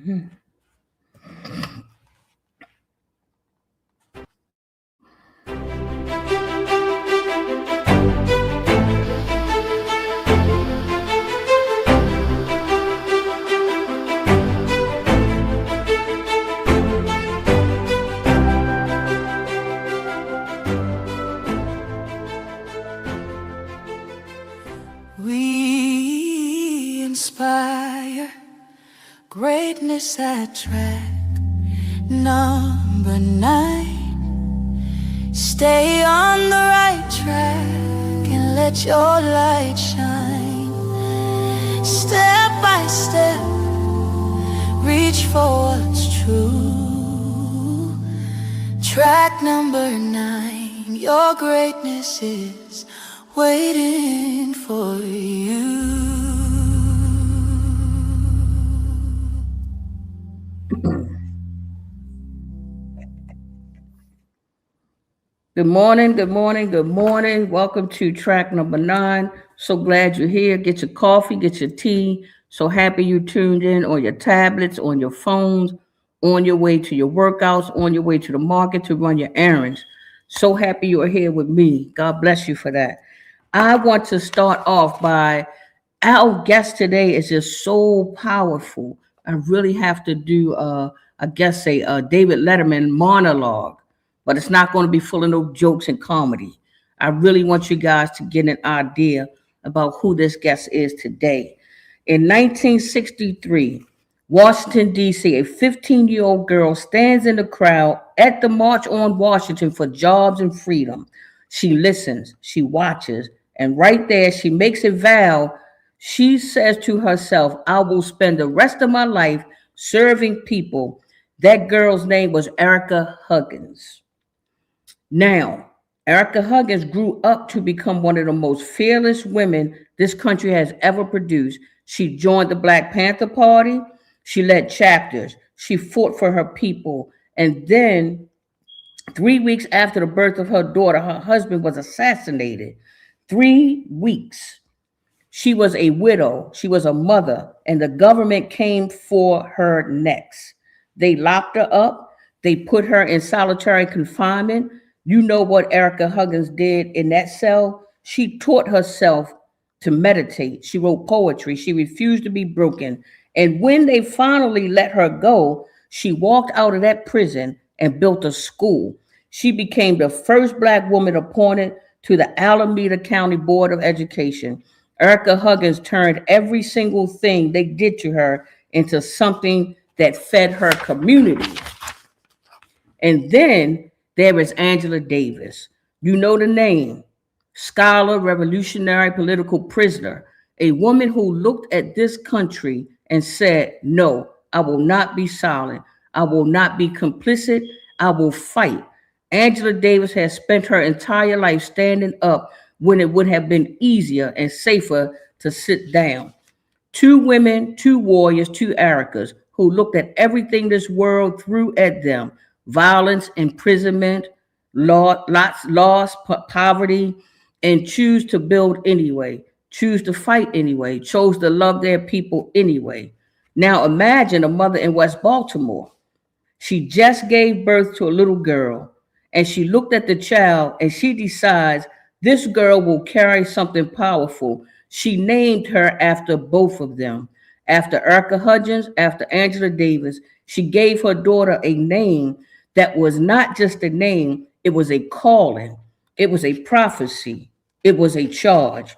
We inspire greatness at track number 9. Stay on the right track and let your light shine. Step by step, reach for what's true. Track number 9, your greatness is waiting for you. Good morning, good morning, good morning. Welcome to track number 9. So glad you're here. Get your coffee, get your tea. So happy you tuned in on your tablets, on your phones, on your way to your workouts, on your way to the market to run your errands. So happy you are here with me. God bless you for that. I want to start off by our guest today is just so powerful. I really have to do, a David Letterman monologue, but it's not going to be full of no jokes and comedy. I really want you guys to get an idea about who this guest is today. In 1963, Washington, D.C., a 15-year-old girl stands in the crowd at the March on Washington for Jobs and Freedom. She listens, she watches, and right there she makes a vow. She says to herself, I will spend the rest of my life serving people. That girl's name was Erricka Huggins. Now, Erricka Huggins grew up to become one of the most fearless women this country has ever produced. She joined the Black Panther Party. She led chapters. She fought for her people. And then 3 weeks after the birth of her daughter, her husband was assassinated. 3 weeks. She was a widow. She was a mother. And the government came for her next. They locked her up. They put her in solitary confinement. You know what Erricka Huggins did in that cell? She taught herself to meditate. She wrote poetry. She refused to be broken. And when they finally let her go, she walked out of that prison and built a school. She became the first Black woman appointed to the Alameda County Board of Education. Erricka Huggins turned every single thing they did to her into something that fed her community. And then there is Angela Davis. You know the name. Scholar, revolutionary, political prisoner. A woman who looked at this country and said, no, I will not be silent. I will not be complicit. I will fight. Angela Davis has spent her entire life standing up when it would have been easier and safer to sit down. 2 women, 2 warriors, 2 Errickas who looked at everything this world threw at them. Violence, imprisonment, loss, poverty, and choose to build anyway, choose to fight anyway, chose to love their people anyway. Now imagine a mother in West Baltimore. She just gave birth to a little girl, and she looked at the child and she decides this girl will carry something powerful. She named her after both of them. After Erricka Huggins, after Angela Davis, she gave her daughter a name that was not just a name, it was a calling, it was a prophecy, it was a charge.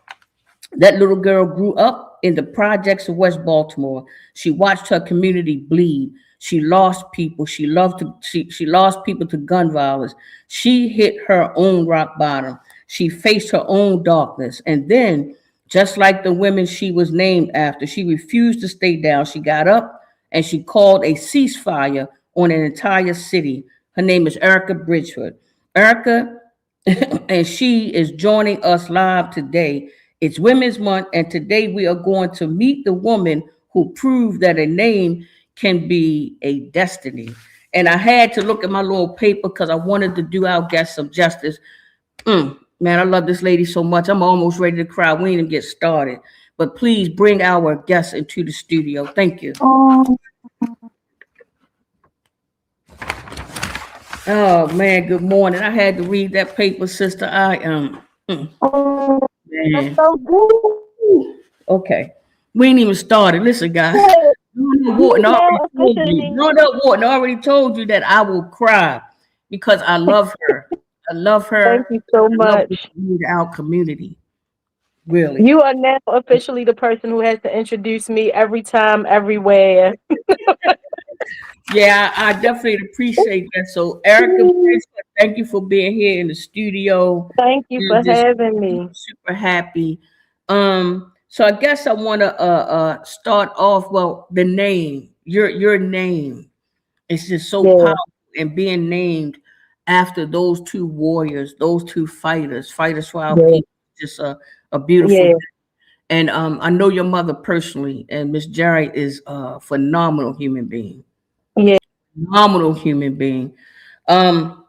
That little girl grew up in the projects of West Baltimore. She watched her community bleed. She lost people. She lost people to gun violence. She hit her own rock bottom. She faced her own darkness. And then, just like the women she was named after, she refused to stay down. She got up and she called a ceasefire on an entire city. Her name is Erricka Bridgeford. Erricka, and she is joining us live today. It's Women's Month, and today we are going to meet the woman who proved that a name can be a destiny. And I had to look at my little paper because I wanted to do our guest some justice. Man, I love this lady so much. I'm almost ready to cry. We ain't even get started. But please bring our guest into the studio. Thank you. Oh man, good morning. I had to read that paper, sister. I Oh, that's man. so good. Okay. We ain't even started. Listen, guys. You Wharton now already told you. officially, Wharton already told you that I will cry because I love her. I love thank her. you so I love what much. she did to our community. Really. You are now officially the person who has to introduce me every time, everywhere. Yeah, I definitely appreciate that. So, Erica, thank you for being here in the studio. Thank you And for just having me. super happy. So I guess I want to start off. Well, the name, your name, is just so Yeah, powerful, and being named after those two warriors, those two fighters for our yeah, people, just a beautiful. yeah, And I know your mother personally, and Miss Jerry is a phenomenal human being. yeah. Phenomenal human being. Um,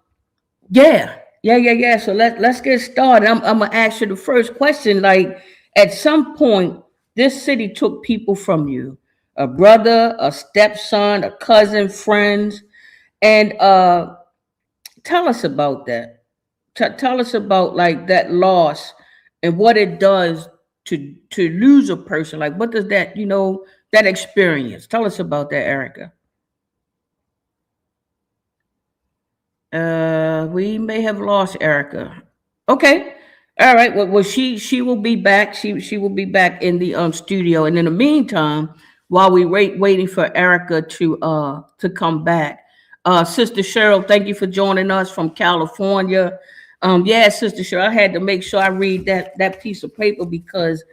yeah. So let's get started. I'm gonna ask you the first question. Like, at some point, this city took people from you, a brother, a stepson, a cousin, friends, and tell us about that. Tell us about like that loss and what it does to lose a person. Like, what does that that experience? Tell us about that, Erica. We may have lost Erica. Okay. All right. Well, she will be back. She will be back in the studio. And in the meantime, while we waiting for Erica to come back, Sister Cheryl, thank you for joining us from California. Yeah, Sister Cheryl, I had to make sure I read that piece of paper because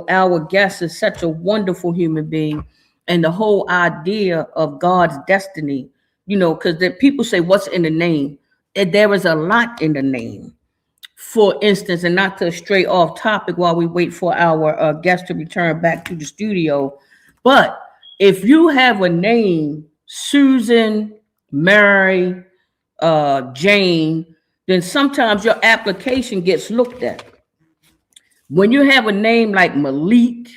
our guest is such a wonderful human being, and the whole idea of God's destiny, because the people say, what's in the name? And there is a lot in the name. For instance, and not to stray off topic while we wait for our guest to return back to the studio, but if you have a name, Susan, Mary, Jane, then sometimes your application gets looked at. When you have a name like Malik,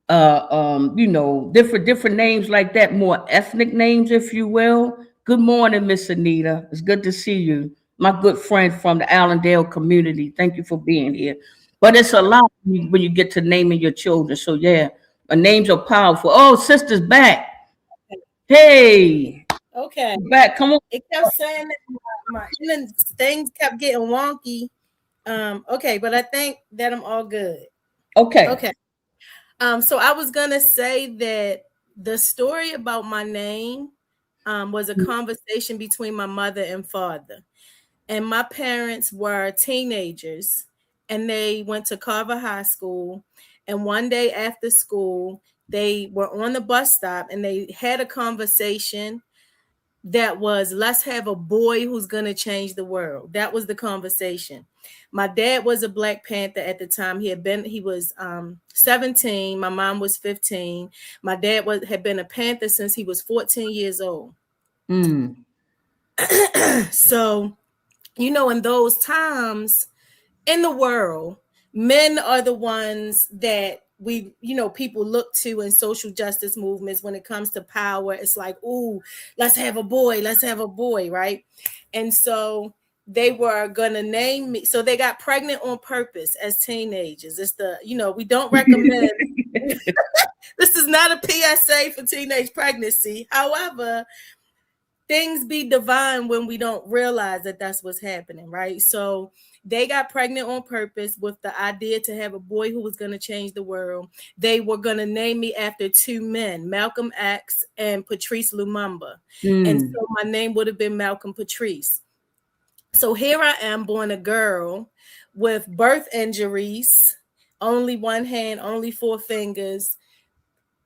different names like that, more ethnic names, if you will. Good morning, Miss Anita. It's good to see you, my good friend from the Allendale community. Thank you for being here. But it's a lot when you get to naming your children. So yeah, names are powerful. Oh, sister's back. Hey, Okay. back. Come on. It kept saying that my even things kept getting wonky. Okay, but I think that I'm all good. Okay. Okay. So I was gonna say that the story about my name was a conversation between my mother and father. And my parents were teenagers and they went to Carver High School. And one day after school, they were on the bus stop and they had a conversation that was, let's have a boy who's going to change the world. That was the conversation. My dad was a Black Panther at the time. He was 17. My mom was 15. My dad had been a Panther since he was 14 years old. Mm. So, in those times in the world, men are the ones that people look to in social justice movements when it comes to power. It's like, ooh, let's have a boy, right? And so they were gonna name me. So they got pregnant on purpose as teenagers. It's we don't recommend. This is not a PSA for teenage pregnancy. However, things be divine when we don't realize that that's what's happening, right? So they got pregnant on purpose with the idea to have a boy who was going to change the world. They were going to name me after two men, Malcolm X and Patrice Lumumba. And Mm. so my name would have been Malcolm Patrice. So here I am, born a girl with birth injuries, only one hand, only four fingers,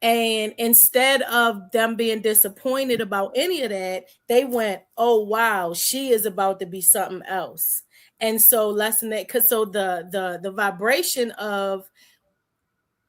and instead of them being disappointed about any of that, they went, "Oh wow, she is about to be something else." And so lesson that, because so the vibration of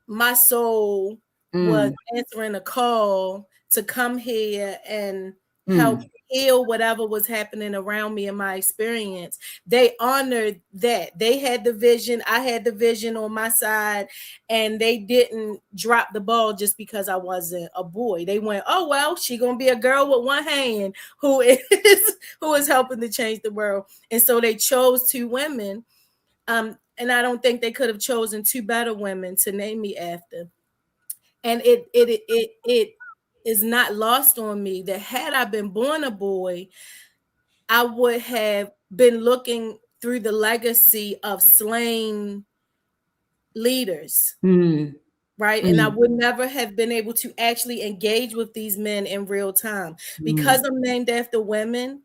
my soul was Mm. answering a call to come here and Mm. help heal whatever was happening around me in my experience. They honored that. They had the vision, I had the vision on my side, and they didn't drop the ball just because I wasn't a boy. They went, oh well, she gonna be a girl with one hand who is helping to change the world. And so they chose two women. And I don't think they could have chosen two better women to name me after. And it is not lost on me that had I been born a boy, I would have been looking through the legacy of slain leaders, Mm. right? And I Mm. would never have been able to actually engage with these men in real time Mm. because I'm named after women.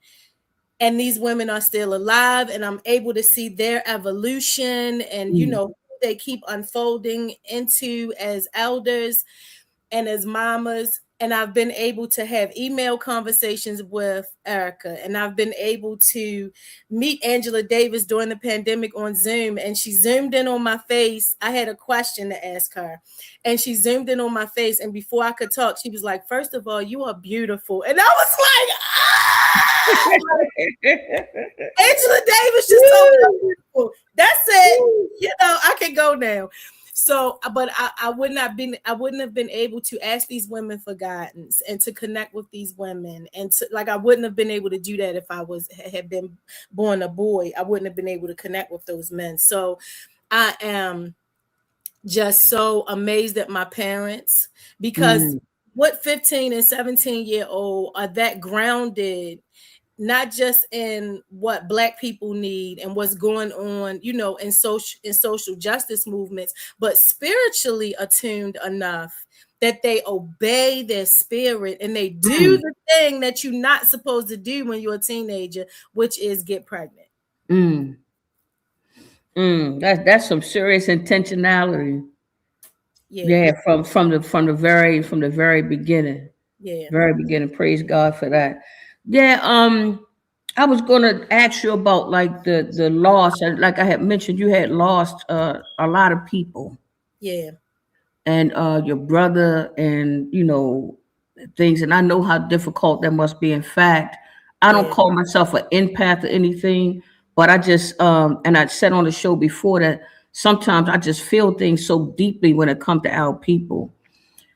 And these women are still alive, and I'm able to see their evolution and, Mm. they keep unfolding into as elders and as mamas. And I've been able to have email conversations with Erricka, and I've been able to meet Angela Davis during the pandemic on Zoom. And she zoomed in on my face. I had a question to ask her, and she zoomed in on my face. And before I could talk, she was like, "First of all, you are beautiful." And I was like, ah! Angela Davis just told me I'm beautiful. That's it. I can go now. So, but I wouldn't have been able to ask these women for guidance and to connect with these women, and to, like, I wouldn't have been able to do that if I had been born a boy. I wouldn't have been able to connect with those men. So I am just so amazed at my parents, because Mm. what 15 and 17-year-old are that grounded, not just in what Black people need and what's going on, in social justice movements, but spiritually attuned enough that they obey their spirit and they do Mm. the thing that you're not supposed to do when you're a teenager, which is get pregnant. Mm. Mm. That's some serious intentionality. Yeah, Yeah, from the very beginning. yeah, Very beginning. Praise God for that. Yeah, I was gonna ask you about like the loss. Like I had mentioned, you had lost a lot of people, yeah, and your brother, and things. And I know how difficult that must be. In fact, I don't yeah, call myself an empath or anything, but I just and I said on the show before that sometimes I just feel things so deeply when it comes to our people.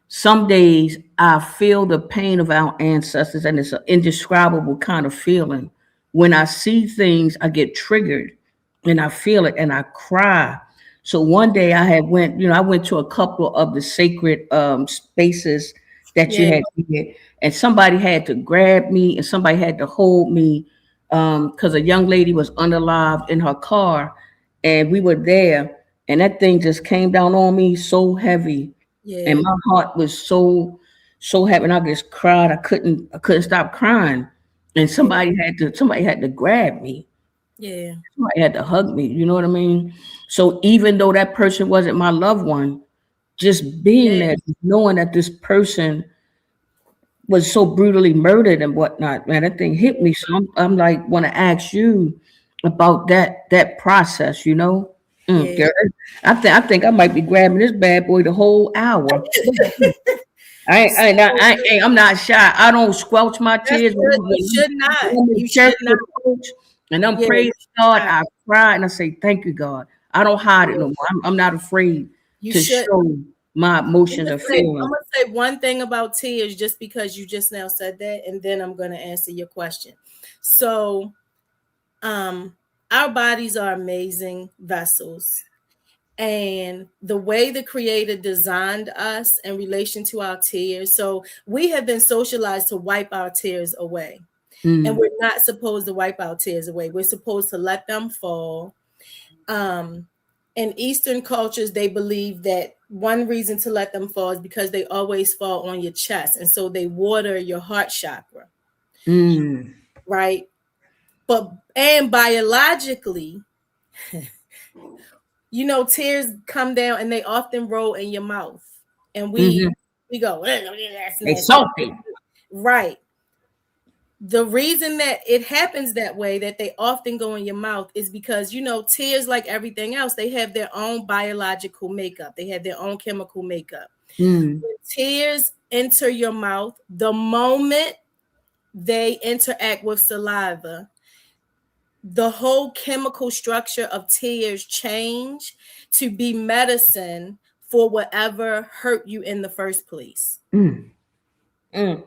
Some days I feel the pain of our ancestors, and it's an indescribable kind of feeling. When I see things, I get triggered, and I feel it, and I cry. So one day I went to a couple of the sacred spaces that you yeah, had here, and somebody had to grab me, and somebody had to hold me, because a young lady was unalived in her car, and we were there, and that thing just came down on me so heavy, and yeah, my heart was so happy, and I just cried. I couldn't stop crying, and yeah, somebody had to grab me. yeah, Somebody had to hug me. You know what I mean? So even though that person wasn't my loved one, just being yeah, there, knowing that this person was so brutally murdered and whatnot, man, that thing hit me. So I'm like, want to ask you about that process. yeah. Girl, I think I might be grabbing this bad boy the whole hour. I'm not shy. I don't squelch my tears You should not. when I'm in You church should not. with coach and I'm Yeah, you praising should God. not. I cry and I say, "Thank you, God." I don't hide it no Yeah, more. I'm not afraid you to should. show my emotions or I'm feelings. gonna say one thing about tears, just because you just now said that, and then I'm gonna answer your question. So, um, our bodies are amazing vessels, and the way the Creator designed us in relation to our tears. So we have been socialized to wipe our tears away, and Mm, we're not supposed to wipe our tears away. We're supposed to let them fall. um in Eastern cultures, they believe that one reason to let them fall is because they always fall on your chest, and so they water your heart chakra, mm, right? And biologically, tears come down and they often roll in your mouth, and hmm. we go, that's They nasty, salty. right? The reason that it happens that way, that they often go in your mouth, is because tears, like everything else, they have their own biological makeup, they have their own chemical makeup. Mm, When tears enter your mouth, the moment they interact with saliva. The whole chemical structure of tears change to be medicine for whatever hurt you in the first place. Mm. Mm.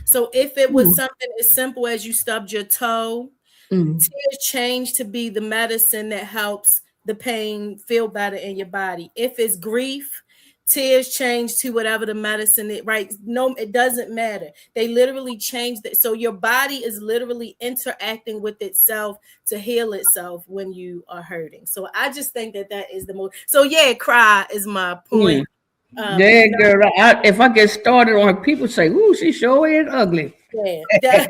So if it was Mm. something as simple as you stubbed your toe, Mm. tears change to be the medicine that helps the pain feel better in your body. If it's grief, tears change to whatever the medicine it right. No, it doesn't matter. They literally change that. So your body is literally interacting with itself to heal itself when you are hurting. So I just think that that is the most. So yeah, cry is my Yeah, point. yeah, girl. If I get started on her, people say, "Ooh, she sure is ugly." Yeah, that,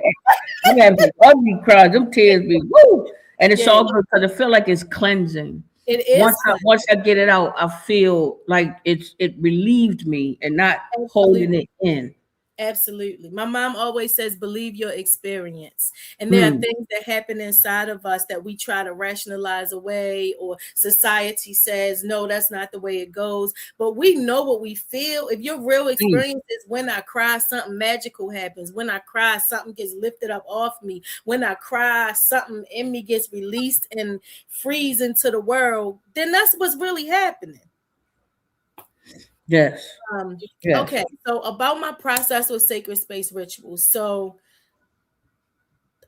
I have some ugly cries. Them tears be woo, and it's yeah, all good because I feel like it's cleansing. it is Once I get it out, I feel like it relieved me and not holding absolutely. it in. Absolutely. My mom always says, believe your experience. And there are Mm. things that happen inside of us that we try to rationalize away, or society says, no, that's not the way it goes. But we know what we feel. If your real Mm. experience is when I cry, something magical happens. When I cry, something gets lifted up off me. When I cry, something in me gets released and frees into the world, then that's what's really happening. Yes. Um, Yes. okay, so about my process with sacred space rituals. So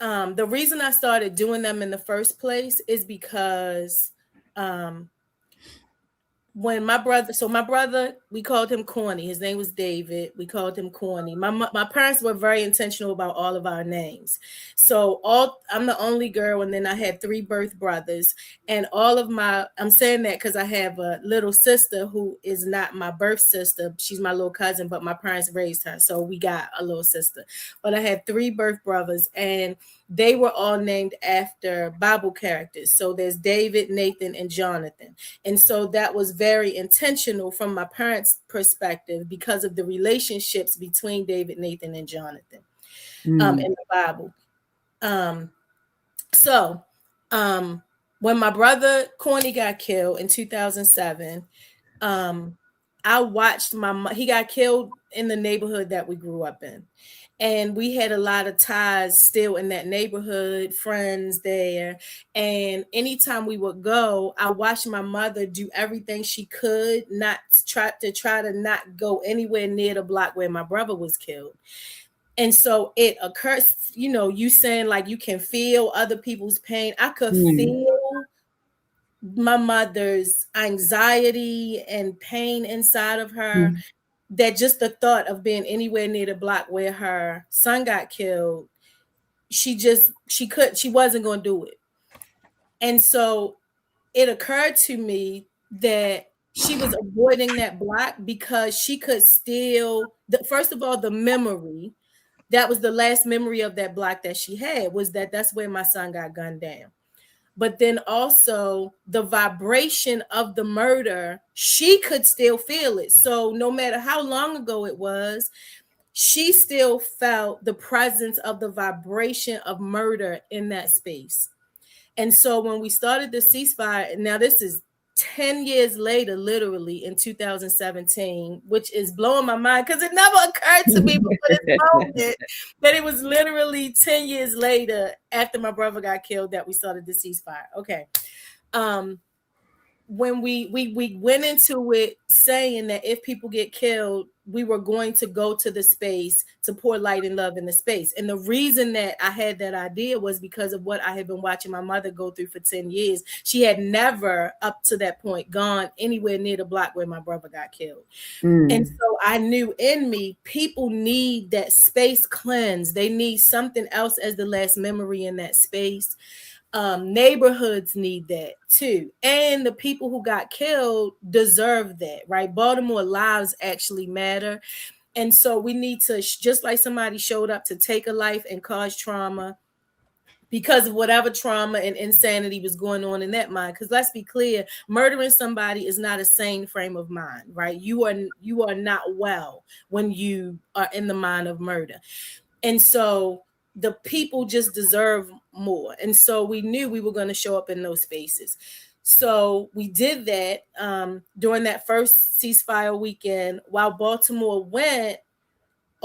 the reason I started doing them in the first place is because um, when my brother, we called him Corny. His name was David. We called him Corny. My parents were very intentional about all of our names. So I'm the only girl, and then I had 3 birth brothers, and I'm saying that because I have a little sister who is not my birth sister. She's my little cousin, but my parents raised her, so we got a little sister. But I had 3 birth brothers, and they were all named after Bible characters. So there's David, Nathan, and Jonathan. And so that was very intentional from my parents' perspective because of the relationships between David, Nathan, and Jonathan Mm. in the Bible. Um, so when my brother Corny got killed in 2007, I watched he got killed in the neighborhood that we grew up in. And we had a lot of ties still in that neighborhood, friends there. And anytime we would go, I watched my mother do everything she could not try to not go anywhere near the block where my brother was killed. And so it occurs, you saying like you can feel other people's pain. I could Mm. feel my mother's anxiety and pain inside of her, Mm. that just the thought of being anywhere near the block where her son got killed, she wasn't going to do it. And so it occurred to me that she was avoiding that block because she could still, first of all, the memory, that was the last memory of that block that she had, was that's where my son got gunned down. But then also the vibration of the murder, she could still feel it. So no matter how long ago it was, she still felt the presence of the vibration of murder in that space. And so when we started the ceasefire, now this is 10 years later, literally in 2017, which is blowing my mind because it never occurred to me before this moment that it was literally 10 years later after my brother got killed that we started the ceasefire. Okay. When we went into it saying that if people get killed, we were going to go to the space to pour light and love in the space. And the reason that I had that idea was because of what I had been watching my mother go through for 10 years. She had never up to that point gone anywhere near the block where my brother got killed. Mm. And so I knew in me, people need that space cleanse. They need something else as the last memory in that space. Neighborhoods need that too, and the people who got killed deserve that, right? Baltimore lives actually matter, and so we need to, just like somebody showed up to take a life and cause trauma because of whatever trauma and insanity was going on in that mind. Because let's be clear, murdering somebody is not a sane frame of mind, right? You are not well when you are in the mind of murder. And so the people just deserve more. And so we knew we were going to show up in those spaces. So we did that during that first ceasefire weekend. While Baltimore went,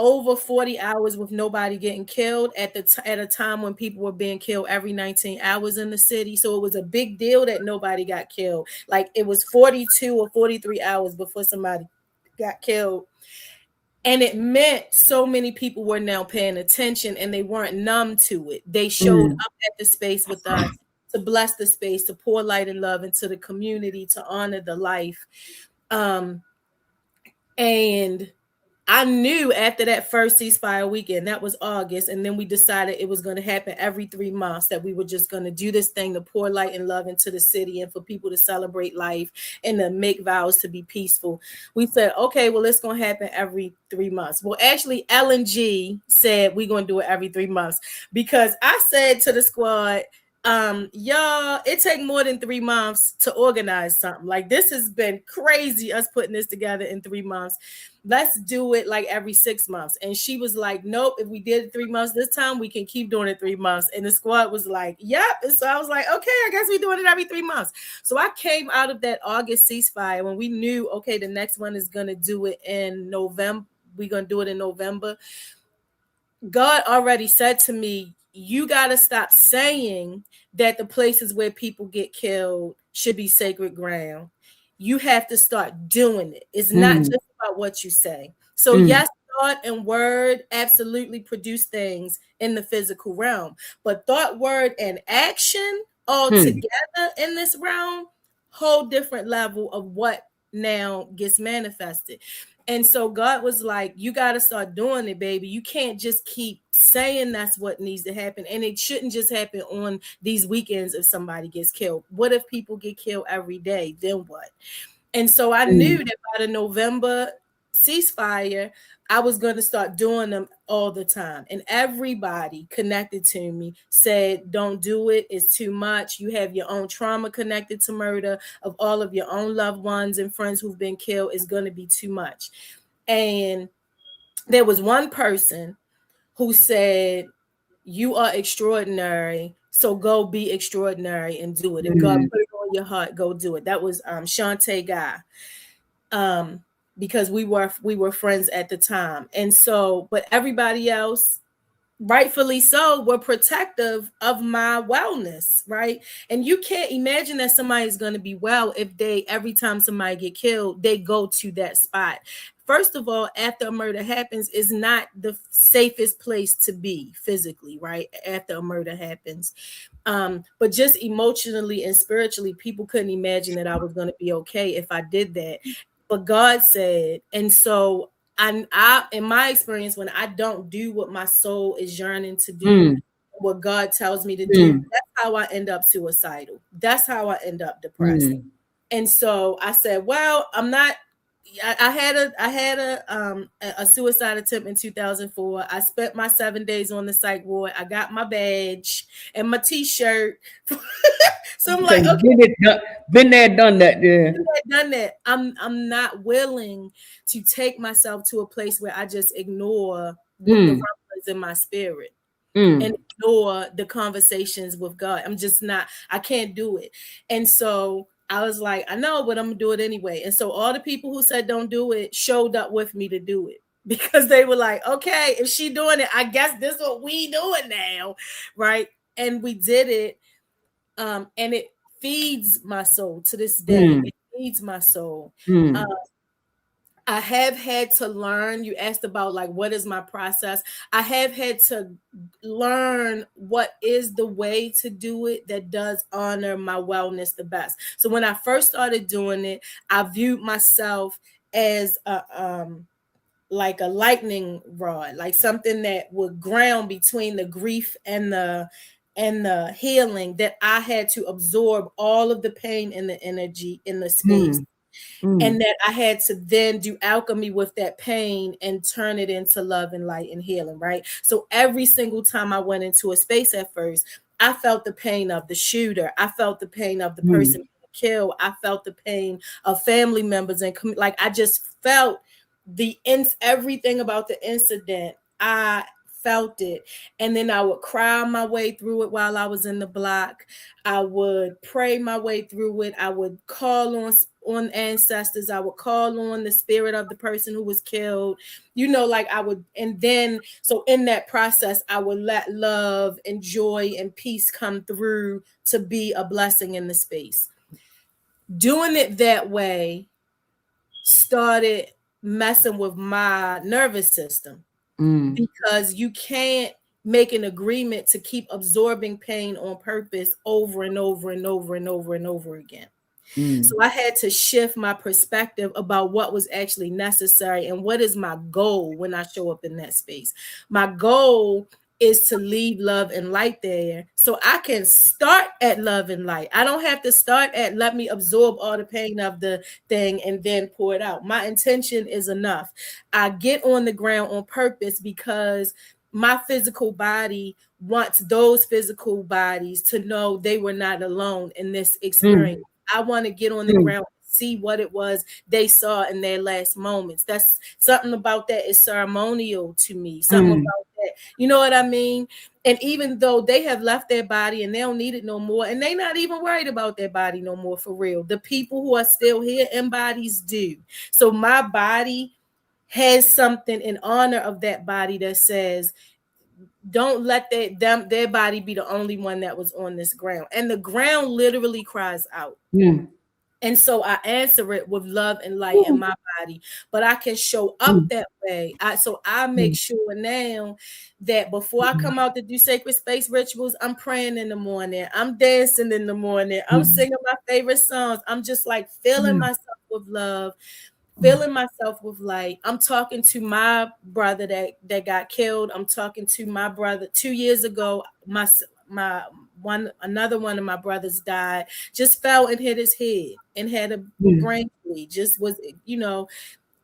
over 40 hours with nobody getting killed at at a time when people were being killed every 19 hours in the city. So it was a big deal that nobody got killed. Like it was 42 or 43 hours before somebody got killed. And it meant so many people were now paying attention and they weren't numb to it. They showed up at the space with us to bless the space, to pour light and love into the community, to honor the life. And I knew after that first ceasefire weekend, that was August, and then we decided it was going to happen every 3 months, that we were just going to do this thing to pour light and love into the city and for people to celebrate life and to make vows to be peaceful. We said, okay, well, it's going to happen every 3 months. Well, actually, L&G said we're going to do it every 3 months because I said to the squad, y'all, it take more than 3 months to organize something. Like this has been crazy, us putting this together in 3 months. Let's do it like every 6 months. And she was like, nope, if we did it 3 months this time, we can keep doing it 3 months. And the squad was like, yep. And so I was like, okay, I guess we're doing it every 3 months. So I came out of that August ceasefire when we knew, okay, the next one is going to do it in November. We're going to do it in November. God already said to me, you got to stop saying that the places where people get killed should be sacred ground. You have to start doing it. It's not just about what you say. So yes, thought and word absolutely produce things in the physical realm, but thought, word, and action all together in this realm, whole different level of what now gets manifested. And so God was like, you got to start doing it, baby. You can't just keep saying that's what needs to happen. And it shouldn't just happen on these weekends if somebody gets killed. What if people get killed every day? Then what? And so I knew that by the November ceasefire, I was going to start doing them all the time. And everybody connected to me said, don't do it. It's too much. You have your own trauma connected to murder of all of your own loved ones and friends who've been killed. It's going to be too much. And there was one person who said, you are extraordinary. So go be extraordinary and do it. If God put it on your heart, go do it. That was Shantae Guy. Because we were friends at the time. And so, but everybody else, rightfully so, were protective of my wellness, right? And you can't imagine that somebody is going to be well if they, every time somebody get killed, they go to that spot. First of all, after a murder happens, is not the safest place to be physically, right? After a murder happens. But just emotionally and spiritually, people couldn't imagine that I was going to be okay if I did that. But God said, and so I in my experience, when I don't do what my soul is yearning to do, what God tells me to do, that's how I end up suicidal. That's how I end up depressed. And so I said, well, I'm not. I had a suicide attempt in 2004. I spent my 7 days on the psych ward. I got my badge and my T-shirt. So I'm like, okay, been there, done that. Yeah, done that. I'm not willing to take myself to a place where I just ignore the rumblings in my spirit and ignore the conversations with God. I'm just not. I can't do it. And so I was like, I know, but I'm gonna do it anyway. And so all the people who said don't do it showed up with me to do it because they were like, okay, if she doing it, I guess this is what we doing now, right? And we did it, and it feeds my soul to this day. It feeds my soul. I have had to learn. You asked about like what is my process. I have had to learn what is the way to do it that does honor my wellness the best. So when I first started doing it, I viewed myself as like a lightning rod, like something that would ground between the grief and the healing, that I had to absorb all of the pain and the energy in the space. And that I had to then do alchemy with that pain and turn it into love and light and healing, right? So every single time I went into a space at first, I felt the pain of the shooter. I felt the pain of the person killed. I felt the pain of family members and like I just felt everything about the incident. I felt it, and then I would cry my way through it while I was in the block. I would pray my way through it. I would call on ancestors. I would call on the spirit of the person who was killed. Like I would, and then so in that process, I would let love and joy and peace come through to be a blessing in the space. Doing it that way started messing with my nervous system, because you can't make an agreement to keep absorbing pain on purpose over and over and over and over and over again. So I had to shift my perspective about what was actually necessary and what is my goal when I show up in that space. My goal is to leave love and light there so I can start at love and light. I don't have to start at let me absorb all the pain of the thing and then pour it out. My intention is enough. I get on the ground on purpose because my physical body wants those physical bodies to know they were not alone in this experience. I want to get on the ground, see what it was they saw in their last moments. That's something about that is ceremonial to me. Something about that, you know what I mean? And even though they have left their body and they don't need it no more, and they're not even worried about their body no more for real, the people who are still here in bodies do. So my body has something in honor of that body that says, don't let their body be the only one that was on this ground. And the ground literally cries out. And so I answer it with love and light in my body, but I can show up that way. So I make sure now that before I come out to do sacred space rituals, I'm praying in the morning, I'm dancing in the morning, I'm singing my favorite songs. I'm just like filling myself with love, filling myself with light. I'm talking to my brother that got killed. I'm talking to my brother 2 years ago. Another one of my brothers died, just fell and hit his head and had a brain bleed. Just was,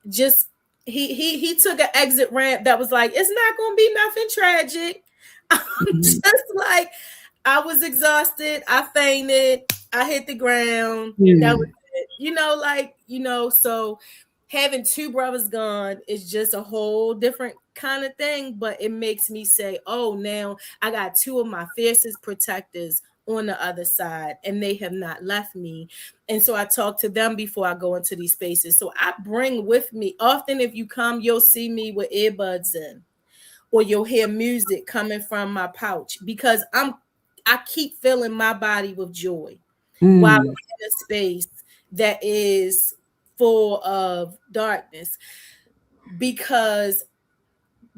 just he took an exit ramp that was like, it's not gonna be nothing tragic. I'm just like, I was exhausted, I fainted, I hit the ground. That was it. So having two brothers gone is just a whole different kind of thing, but it makes me say, oh, now I got two of my fiercest protectors on the other side, and they have not left me. And so I talk to them before I go into these spaces. So I bring with me, often if you come, you'll see me with earbuds in, or you'll hear music coming from my pouch, because I keep filling my body with joy while I'm in a space that is full of darkness. Because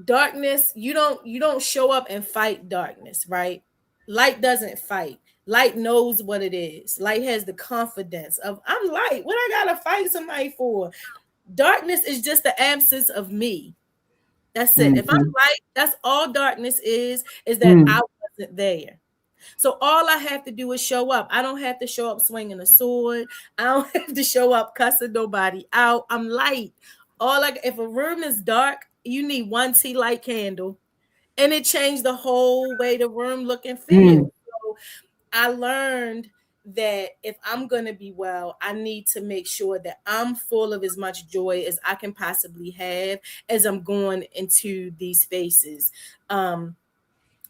darkness, you don't show up and fight darkness, right? Light doesn't fight. Light knows what it is. Light has the confidence of, I'm light, what I gotta fight somebody for? Darkness is just the absence of me. That's it. If I'm light, that's all darkness is that I wasn't there. So all I have to do is show up. I don't have to show up swinging a sword. I don't have to show up cussing nobody out. I'm light. If a room is dark, you need one tea light candle, and it changed the whole way the room look and feel. So I learned that if I'm going to be well, I need to make sure that I'm full of as much joy as I can possibly have as I'm going into these spaces.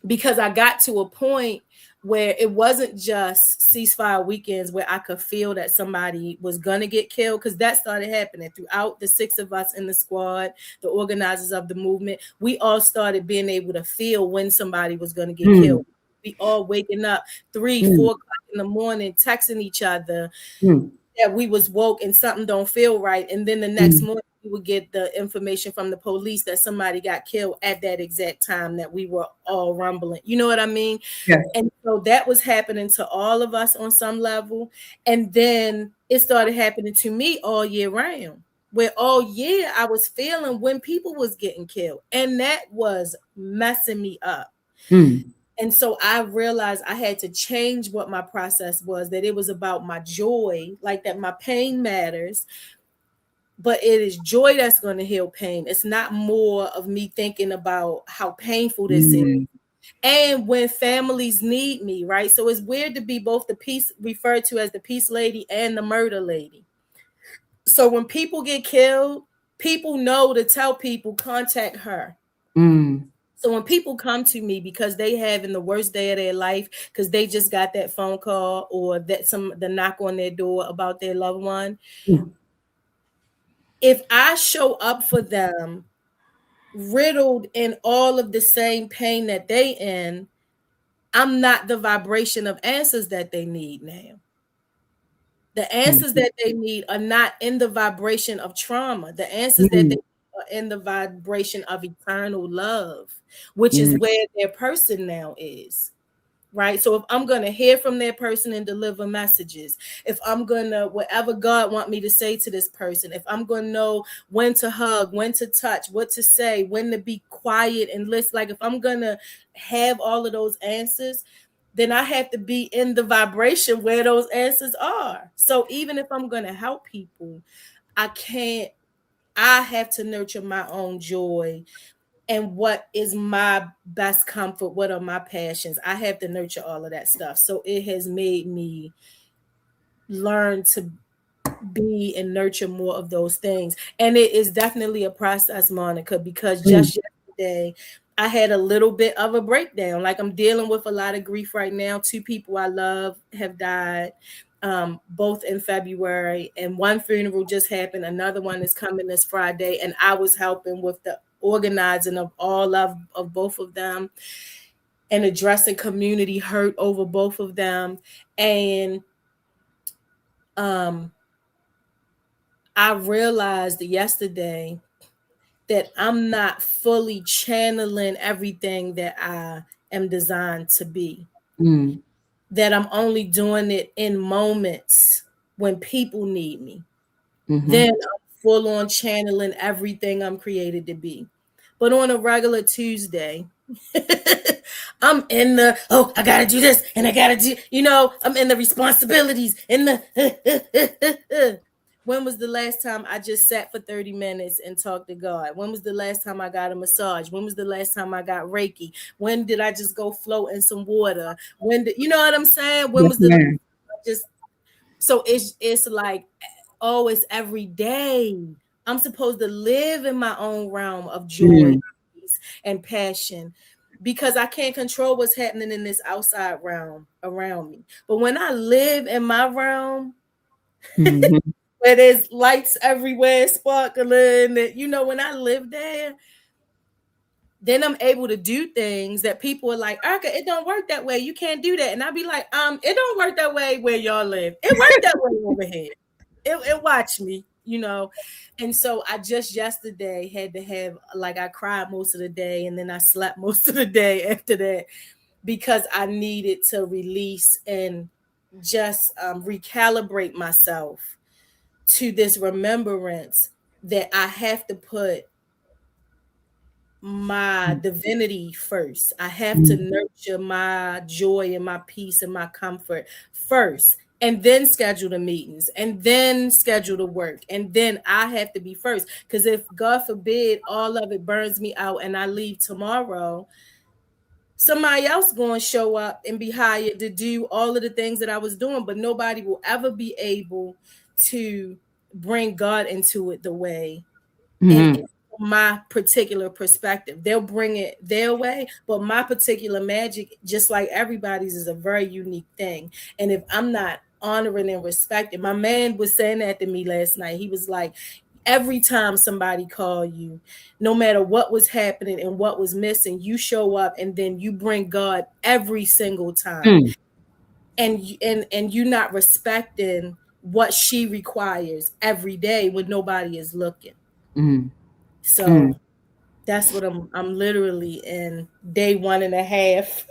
Because I got to a point where it wasn't just ceasefire weekends where I could feel that somebody was going to get killed, because that started happening throughout the 6 of us in the squad, the organizers of the movement. We all started being able to feel when somebody was going to get killed. We all waking up 3, 4 o'clock in the morning, texting each other that we was woke and something don't feel right. And then the next morning, we would get the information from the police that somebody got killed at that exact time that we were all rumbling. You know what I mean? Yes. And so that was happening to all of us on some level. And then it started happening to me all year round, where all year I was feeling when people was getting killed. And that was messing me up. And so I realized I had to change what my process was, that it was about my joy, like that my pain matters, but it is joy that's going to heal pain. It's not more of me thinking about how painful this is. And when families need me, right? So it's weird to be both the peace, referred to as the peace lady and the murder lady. So when people get killed, people know to tell people, contact her. So when people come to me because they having the worst day of their life because they just got that phone call or that the knock on their door about their loved one, Mm. if I show up for them riddled in all of the same pain that they in, I'm not the vibration of answers that they need now. The answers Mm. that they need are not in the vibration of trauma. The answers that they Mm. are in the vibration of eternal love, which is Mm. where their person now is. Right. So if I'm going to hear from that person and deliver messages, if I'm going to, whatever God want me to say to this person, if I'm going to know when to hug, when to touch, what to say, when to be quiet and listen, like if I'm going to have all of those answers, then I have to be in the vibration where those answers are. So even if I'm going to help people, I have to nurture my own joy and what is my best comfort, what are my passions. I have to nurture all of that stuff. So it has made me learn to be and nurture more of those things. And it is definitely a process, Monica, because Mm. just yesterday I had a little bit of a breakdown. Like I'm dealing with a lot of grief right now. Two people I love have died, both in February, and one funeral just happened. Another one is coming this Friday, and I was helping with the organizing of all of both of them and addressing community hurt over both of them. And um I realized yesterday that I'm not fully channeling everything that I am designed to be. Mm. That I'm only doing it in moments when people need me. Then Mhm. I'm full on channeling everything I'm created to be. But on a regular Tuesday, I'm in the, oh, I gotta do this and I gotta do, I'm in the responsibilities in the when was the last time I just sat for 30 minutes and talked to God? When was the last time I got a massage? When was the last time I got Reiki? When did I just go float in some water? When did, you know what I'm saying? When Yes, was the last ma'am. time I just, so it's like, oh, it's every day. I'm supposed to live in my own realm of joy, Mm. peace, and passion because I can't control what's happening in this outside realm around me. But when I live in my realm, Mhm. where there's lights everywhere, sparkling, when I live there, then I'm able to do things that people are like, Erricka, it don't work that way. You can't do that. And I'll be like, it don't work that way where y'all live. It worked that way over here. It watched me, And so I just yesterday had to have, like, I cried most of the day and then I slept most of the day after that because I needed to release and just recalibrate myself to this remembrance that I have to put my divinity first. I have to Mm. nurture my joy and my peace and my comfort first, and then schedule the meetings, and then schedule the work, and then I have to be first. Because if God forbid all of it burns me out and I leave tomorrow, somebody else going to show up and be hired to do all of the things that I was doing, but nobody will ever be able to bring God into it the way and Mhm. my particular perspective. They'll bring it their way, but my particular magic, just like everybody's, is a very unique thing. And if I'm not honoring and respecting, my man was saying that to me last night. He was like, every time somebody call you, no matter what was happening and what was missing, you show up and then you bring God every single time. Mm. And you're not respecting what she requires every day when nobody is looking. Mm. Mm. So that's what I'm literally in day 1.5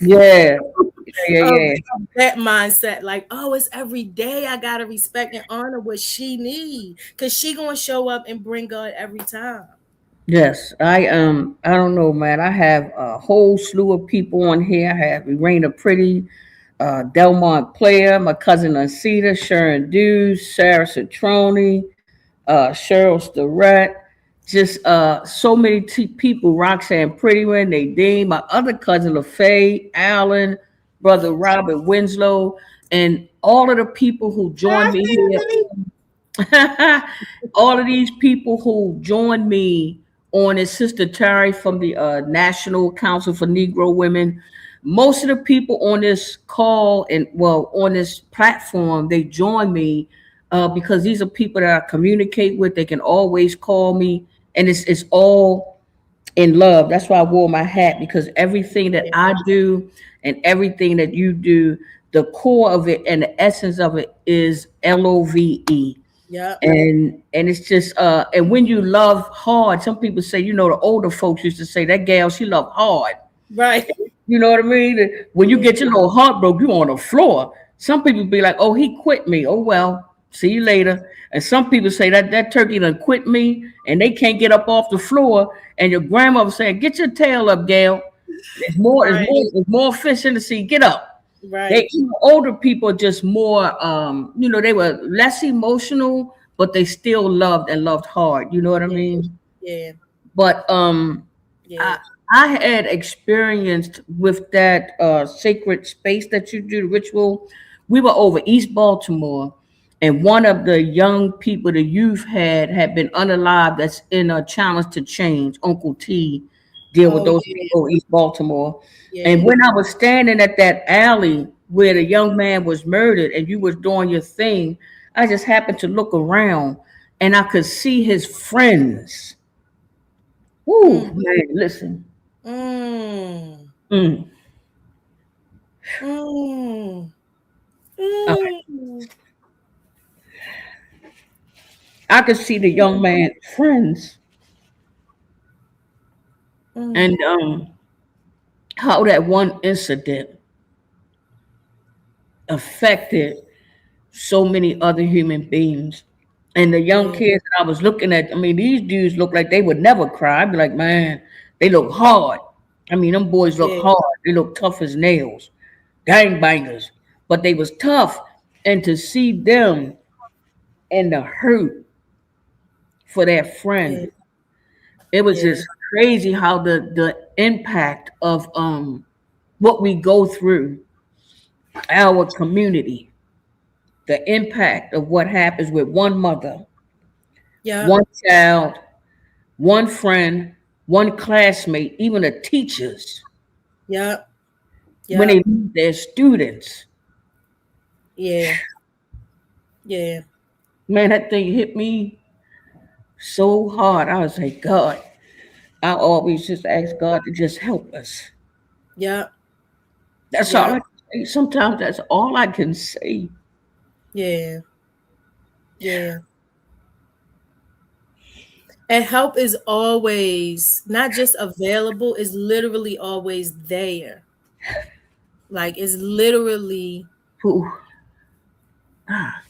Yeah. Yeah. of, Yeah. of that mindset. Like, oh, it's every day I gotta respect and honor what she need, because she gonna show up and bring God every time. Yes. I don't know, man. I have a whole slew of people on here. I have Irena Pretty, Delmont Player, my cousin Ancita, Sharon Dews, Sarah Citrone, Cheryl Starrett, just so many people, Roxanne Prettyman, Nadine, my other cousin LaFay, Allen, brother Robert Winslow, and all of the people who Hi, joined me here. family. All of these people who joined me on it, Sister Terry from the National Council for Negro Women. Most of the people on this call and well on this platform, they join me because these are people that I communicate with. They can always call me, and it's all in love. That's why I wore my hat, because everything that I do and everything that you do, the core of it and the essence of it is LOVE. Yep. And it's just and when you love hard, some people say, the older folks used to say that gal, she loved hard. Right. You know what I mean? When you get your little heart broke, you on the floor. Some people be like, oh, he quit me. Oh well, see you later. And some people say that turkey done quit me and they can't get up off the floor. And your grandmother saying, get your tail up, gal. Right. There's more fish in the sea. Get up. Right. Older people are just more they were less emotional, but they still loved and loved hard. You know what I Yeah. mean? Yeah. But Yeah. I had experienced with that sacred space that you do, the ritual. We were over East Baltimore, and one of the young people the youth had been unalive. That's in a challenge to change. Uncle T deal with Oh those yeah. people in East Baltimore. And Yeah. when I was standing at that alley where the young man was murdered, and you was doing your thing, I just happened to look around, and I could see his friends. Woo, Mm. man, listen. Mm. Mm. Mm. Uh, Mm. I could see the young man's friends, Mm. and how that one incident affected so many other human beings. And the young Yeah. kids that I was looking at, I mean, these dudes look like they would never cry. I'd be like, man, they look hard. I mean, them boys look Yeah. hard. They look tough as nails, gangbangers, but they was tough. And to see them and the hurt for their Yeah. friend, it was Yeah. just crazy how the impact of what we go through, our community, the impact of what happens with one mother, Yep. one child, one friend, one classmate, even the teachers Yep. when they Yep. lose their students. Yeah. Yeah. Man, that thing hit me so hard. I was like, God, I always just ask God to just help us. Yep. That's all I Yep. can say. Sometimes that's all I can say. Yeah. Yeah. And help is always not just available, it's literally always there. Like Whew. Ah.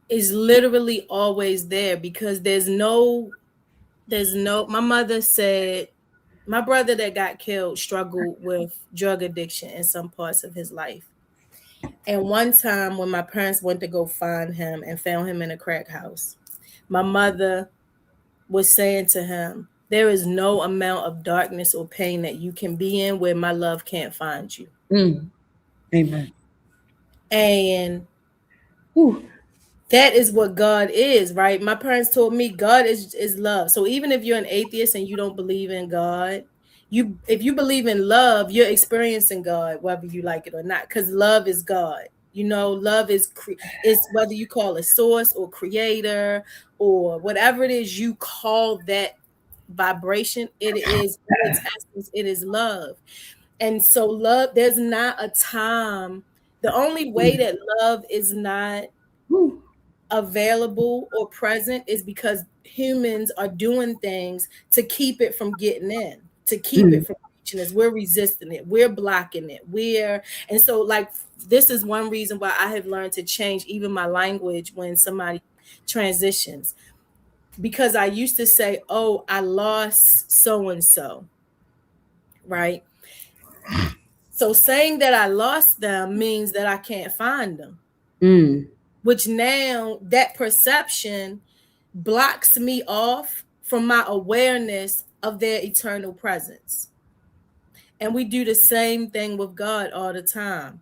it's literally always there because there's no my mother said my brother that got killed struggled with drug addiction in some parts of his life. And one time when my parents went to go find him and found him in a crack house, my mother was saying to him, there is no amount of darkness or pain that you can be in where my love can't find you. Mm. Amen. And Whew. that is what God is, right? My parents told me God is love. So even if you're an atheist and you don't believe in God, if you believe in love, you're experiencing God whether you like it or not, because love is God. Love is whether you call it source or creator or whatever it is you call that vibration, it is in its essence, it is love. And so love, there's not a time. The only way that love is not Whew. available or present is because humans are doing things to keep it from getting in, to keep Mm. it from reaching us. We're resisting it, we're blocking it, and so like this is one reason why I have learned to change even my language when somebody transitions, because I used to say, oh, I lost so and so, right? So saying that I lost them means that I can't find them, Mm. which now that perception blocks me off from my awareness of their eternal presence. And we do the same thing with God all the time.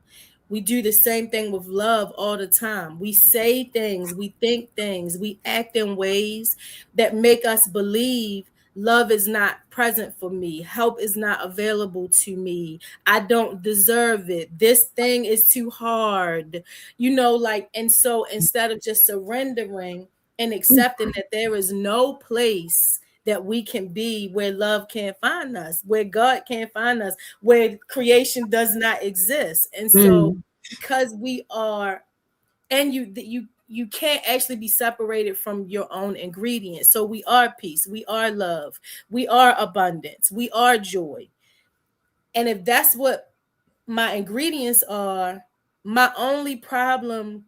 We do the same thing with love all the time. We say things, we think things, we act in ways that make us believe love is not present for me, help is not available to me, I don't deserve it, this thing is too hard, like, and so instead of just surrendering and accepting that there is no place that we can be where love can't find us, where God can't find us, where creation does not exist. And so Mm, because we are, and you can't actually be separated from your own ingredients. So we are peace, we are love, we are abundance, we are joy. And if that's what my ingredients are, my only problem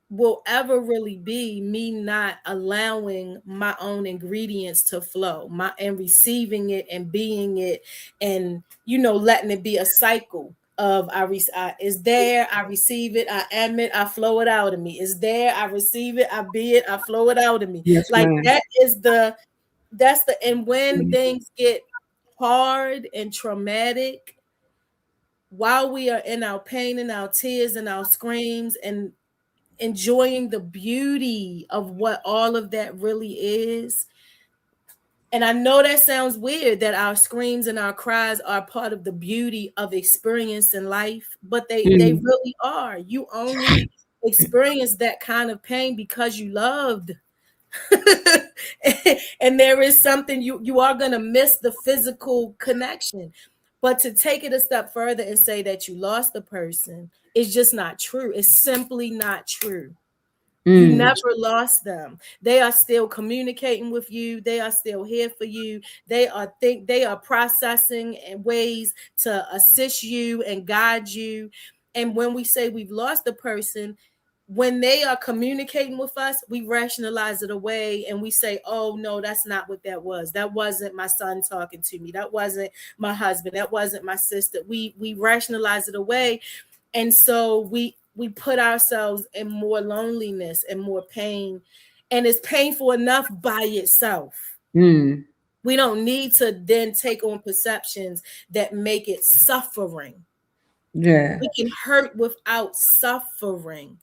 will ever really be me not allowing my own ingredients to flow, my and receiving it and being it, and letting it be a cycle of I is there, I receive it, I am it, I flow it out of me. Is there, I receive it, I be it, I flow it out of me. yes, Like ma'am. that's the and when Mm, things get hard and traumatic, while we are in our pain and our tears and our screams and enjoying the beauty of what all of that really is. And I know that sounds weird that our screams and our cries are part of the beauty of experiencing life, but they mm, really are. You only experience that kind of pain because you loved. And there is something you are going to miss the physical connection. But to take it a step further and say that you lost the person is just not true. It's simply not true. You mm, never lost them. They are still communicating with you. They are still here for you. They are processing in ways to assist you and guide you. And when we say we've lost the person, when they are communicating with us, we rationalize it away and we say, oh no, that's not what that was. That wasn't my son talking to me. That wasn't my husband. That wasn't my sister. We rationalize it away, and so we put ourselves in more loneliness and more pain, and it's painful enough by itself. mm, We don't need to then take on perceptions that make it suffering. yeah. We can hurt without suffering.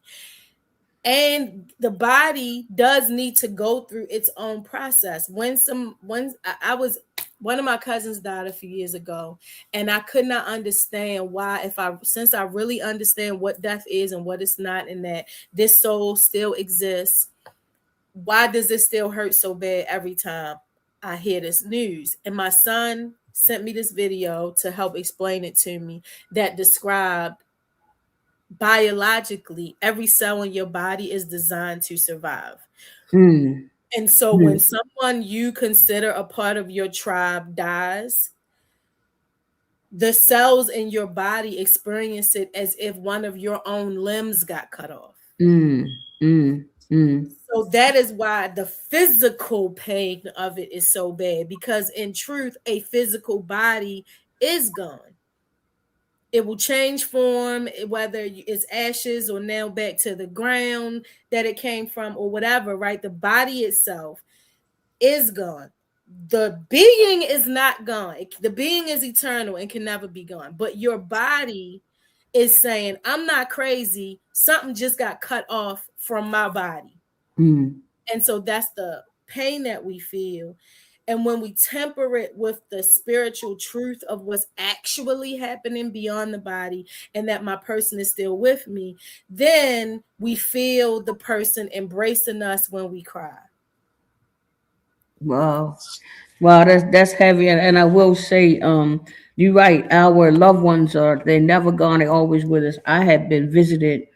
And the body does need to go through its own process. I was, one of my cousins died a few years ago, and I could not understand why, since I really understand what death is and what it's not, and that this soul still exists, why does it still hurt so bad every time I hear this news? And my son sent me this video to help explain it to me, that described biologically every cell in your body is designed to survive. Mm, And so when mm, someone you consider a part of your tribe dies, the cells in your body experience it as if one of your own limbs got cut off. mm, mm, mm, So that is why the physical pain of it is so bad, because in truth, a physical body is gone. It will change form, whether it's ashes or now back to the ground that it came from or whatever, right? The body itself is gone. The being is not gone. The being is eternal and can never be gone. But your body is saying, I'm not crazy. Something just got cut off from my body. mm. And so that's the pain that we feel. And when we temper it with the spiritual truth of what's actually happening beyond the body, and that my person is still with me, then we feel the person embracing us when we cry. Wow. Wow, that's heavy. And I will say, you're right. Our loved ones they're never gone, they're always with us. I have been visited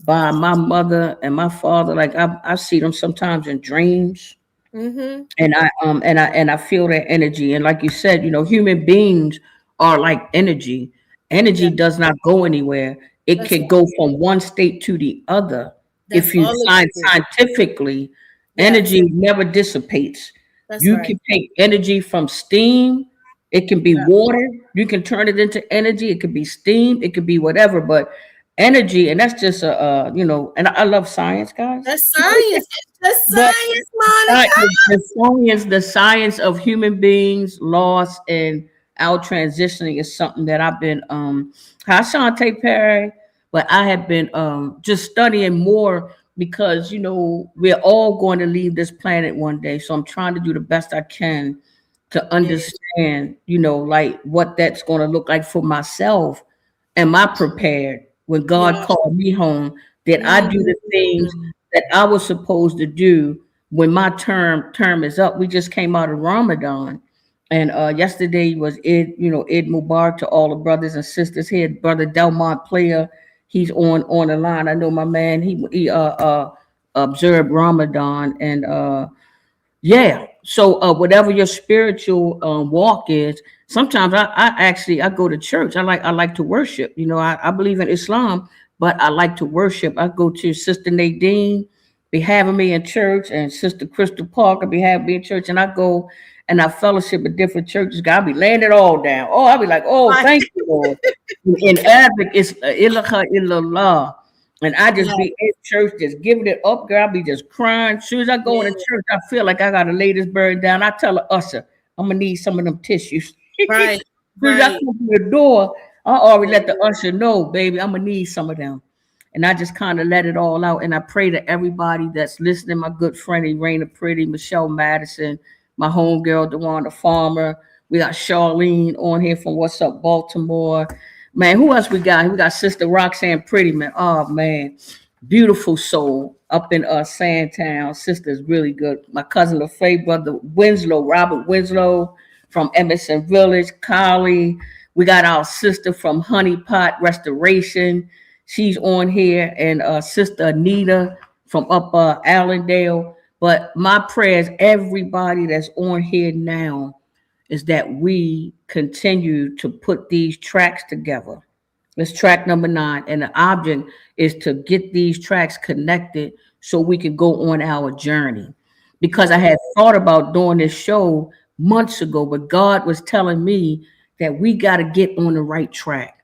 by my mother and my father. Like I see them sometimes in dreams. Mm-hmm. And I feel that energy. And like you said, human beings are like energy. Yeah, Energy does not go anywhere. It that's can go from one state to the other. that's If you all it find can do. scientifically, Yes, energy never dissipates. that's You right. can take energy from steam. It can be Yeah. water. You can turn it into energy. It could be steam. It could be whatever. But energy, and that's just and I love science, guys. That's science. It's just But science, Monica. the science of human beings lost and our transitioning is something that I've been hi Shantae Perry, but I have been just studying more because we're all going to leave this planet one day. So I'm trying to do the best I can to Yeah. understand, like what that's going to look like for myself. Am I prepared when God Yeah. called me home? Did I do Mm. the things that I was supposed to do when my term is up? We just came out of Ramadan, and yesterday was Eid Mubarak to all the brothers and sisters here. Brother Delmont Player, he's on the line. I know my man. He observed Ramadan, and yeah. So whatever your spiritual walk is, sometimes I go to church. I like to worship. I believe in Islam, but I like to worship. I go to Sister Nadine be having me in church, and Sister Crystal Parker be having me in church, and I go and I fellowship at different churches. God be laying it all down. Oh, I'll be like, oh, Right. thank you, Lord. In Arabic, it's ilaha illallah. And I just Yeah. be in church, just giving it up, girl. I be just crying. As soon as I go into Yeah. church, I feel like I gotta lay this burden down. I tell the usher, I'm gonna need some of them tissues. As Right. soon as I Right. come through the door, I already Yeah. let the usher know, baby, I'm gonna need some of them. And I just kind of let it all out. And I pray to everybody that's listening, my good friend Irena Pretty, Michelle Madison, my homegirl, DeWanda Farmer. We got Charlene on here from What's Up Baltimore. Man, who else we got? We got Sister Roxanne Pretty, man. Oh man, beautiful soul up in Sandtown. Sister's really good. My cousin LaFay, brother Winslow, Robert Winslow from Emerson Village, Collie. We got our sister from Honey Pot Restoration. She's on here, and Sister Anita from up Allendale. But my prayers, everybody that's on here now, is that we continue to put these tracks together. It's track number 9, and the object is to get these tracks connected so we can go on our journey. Because I Yeah. had thought about doing this show months ago, but God was telling me that we got to get on the right track.